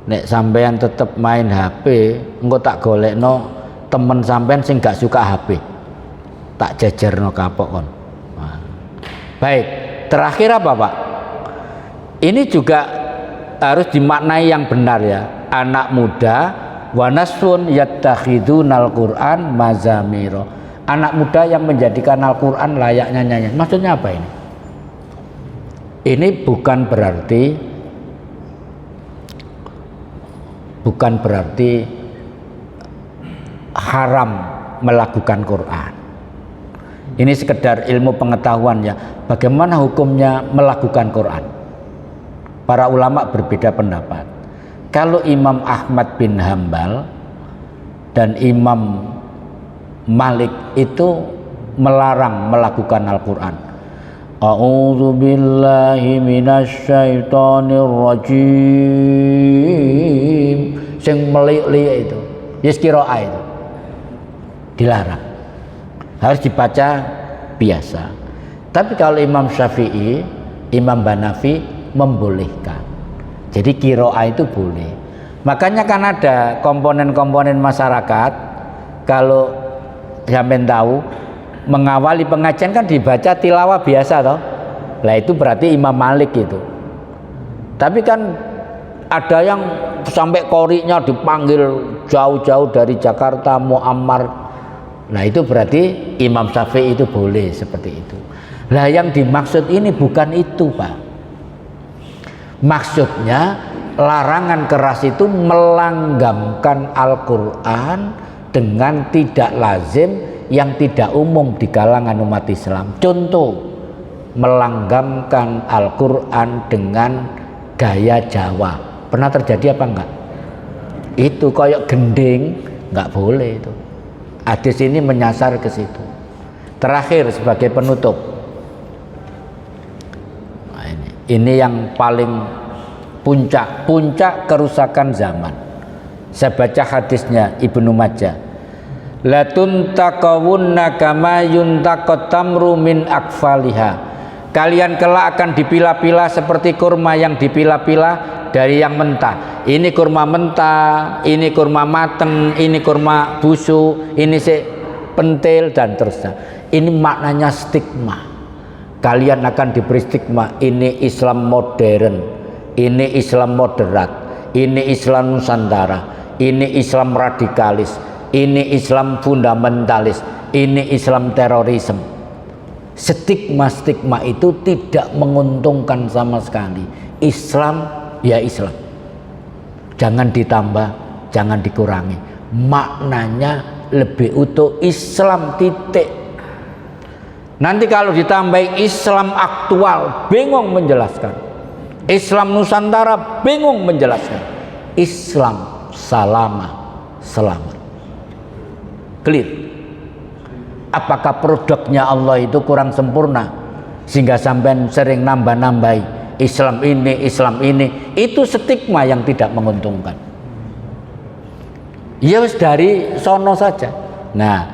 Nek sampean tetep main HP, engko tak golekno temen sampean sing gak suka HP. Tak jajarno kapok kon. Baik, terakhir apa Pak? Ini juga harus dimaknai yang benar ya. Anak muda wanasun yattakhidunal Qur'an mazamiro. Anak muda yang menjadikan Al-Qur'an layaknya nyanyian. Maksudnya apa ini? Ini bukan berarti haram melakukan Quran. Ini sekedar ilmu pengetahuan ya. Bagaimana hukumnya melakukan Quran? Para ulama berbeda pendapat. Kalau Imam Ahmad bin Hambal dan Imam Malik itu melarang melakukan Al-Quran. A'udzu billahi minasyaitonir rajim. Sing melik-lik itu, yes qiraah itu dilarang. Harus dibaca biasa. Tapi kalau Imam Syafi'i, Imam Hanafi membolehkan. Jadi qiraah itu boleh. Makanya kan ada komponen-komponen masyarakat, kalau sampean tahu, mengawali pengajian kan dibaca tilawah biasa toh. Lah itu berarti Imam Malik itu. Tapi kan ada yang sampai qori'nya dipanggil jauh-jauh dari Jakarta, Muammar. Nah itu berarti Imam Syafi'i itu boleh seperti itu. Lah yang dimaksud ini bukan itu Pak. Maksudnya larangan keras itu melanggamkan Al-Quran dengan tidak lazim yang tidak umum di kalangan umat Islam. Contoh, melanggamkan Al-Quran dengan gaya Jawa. Pernah terjadi apa enggak? Itu kayak gending, enggak boleh itu. Hadis ini menyasar ke situ. Terakhir sebagai penutup, nah, ini yang paling puncak kerusakan zaman. Saya baca hadisnya Ibnu Majah. La tuntakawunna kama yuntaqat tamru min akfaliha. Kalian kelak akan dipilah-pilah seperti kurma yang dipilah-pilah dari yang mentah. Ini kurma mentah, ini kurma mateng, ini kurma busuk, ini pentil dan terusnya. Ini maknanya stigma. Kalian akan diberi stigma. Ini Islam modern, ini Islam moderat, ini Islam Nusantara, ini Islam radikalis, ini Islam fundamentalis, ini Islam terorisme. Stigma-stigma itu tidak menguntungkan sama sekali. Islam ya Islam, jangan ditambah, jangan dikurangi. Maknanya lebih utuh Islam, titik. Nanti kalau ditambahi Islam aktual, bingung menjelaskan. Islam Nusantara, bingung menjelaskan. Islam selamat. Clear. Apakah produknya Allah itu kurang sempurna sehingga sampai sering nambah-nambahi Islam ini? Itu stigma yang tidak menguntungkan. Ya wis dari sono saja. Nah,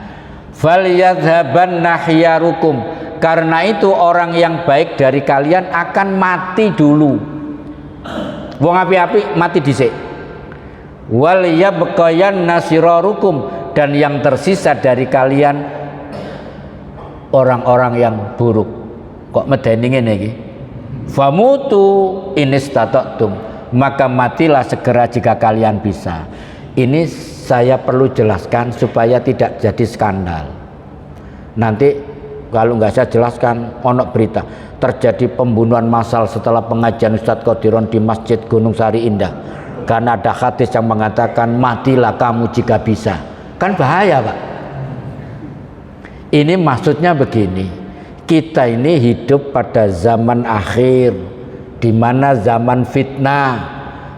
falyadhaban nahyarukum, karena itu orang yang baik dari kalian akan mati dulu. Wong api-api mati dhisik. Wal yabqayan nasirarukum, dan yang tersisa dari kalian orang-orang yang buruk. Kok medeni ngene iki? Famutu inistata'tum, maka matilah segera jika kalian bisa. Ini saya perlu jelaskan supaya tidak jadi skandal. Nanti kalau nggak saya jelaskan, ono berita terjadi pembunuhan massal setelah pengajian Ustadz Qodiron di Masjid Gunung Sari Indah, karena ada hadis yang mengatakan matilah kamu jika bisa. Kan bahaya, Pak. Ini maksudnya begini, kita ini hidup pada zaman akhir, di mana zaman fitnah,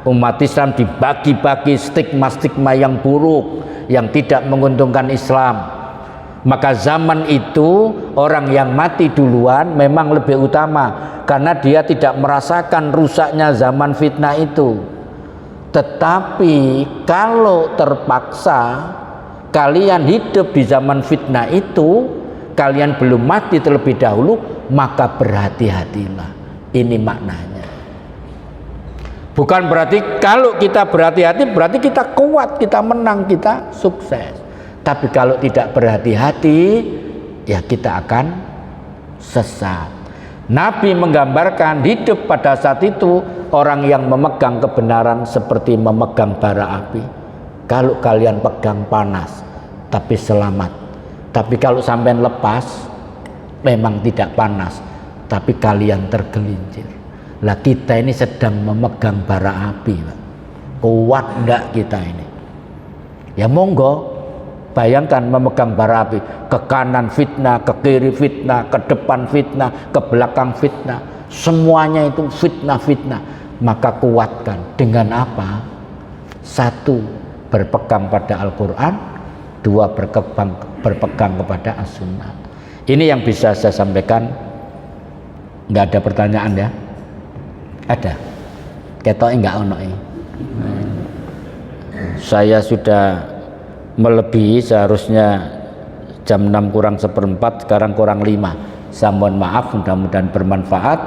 umat Islam dibagi-bagi stigma-stigma yang buruk, yang tidak menguntungkan Islam. Maka zaman itu orang yang mati duluan memang lebih utama, karena dia tidak merasakan rusaknya zaman fitnah itu. Tetapi kalau terpaksa kalian hidup di zaman fitnah itu, kalian belum mati terlebih dahulu, maka berhati-hatilah. Ini maknanya. Bukan berarti kalau kita berhati-hati berarti kita kuat, kita menang, kita sukses. Tapi kalau tidak berhati-hati, ya kita akan sesat. Nabi menggambarkan hidup pada saat itu orang yang memegang kebenaran seperti memegang bara api. Kalau kalian pegang panas, tapi selamat. Tapi kalau sampai lepas, memang tidak panas, tapi kalian tergelincir. Lah kita ini sedang memegang bara api, Pak. Kuat enggak kita ini? Ya monggo, bayangkan memegang bara api. Ke kanan fitnah, ke kiri fitnah, ke depan fitnah, ke belakang fitnah. Semuanya itu fitnah-fitnah. Maka kuatkan dengan apa? Satu, berpegang pada Al-Quran. Dua, berpegang kepada As-Sunnah. Ini yang bisa saya sampaikan. Nggak ada pertanyaan ya? Ada? Ketoknya nggak ono. Saya sudah melebihi, seharusnya jam 6 kurang seperempat, sekarang kurang 5. Saya mohon maaf, mudah-mudahan bermanfaat.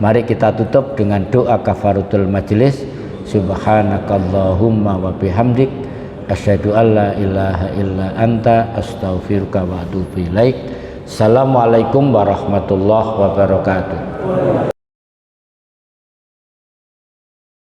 Mari kita tutup dengan doa kafaratul majelis. Subhanakallahumma wa bihamdik, asyhadu an la ilaha illa anta, astaghfiruka wa atubu ilaik. Assalamualaikum warahmatullahi wabarakatuh.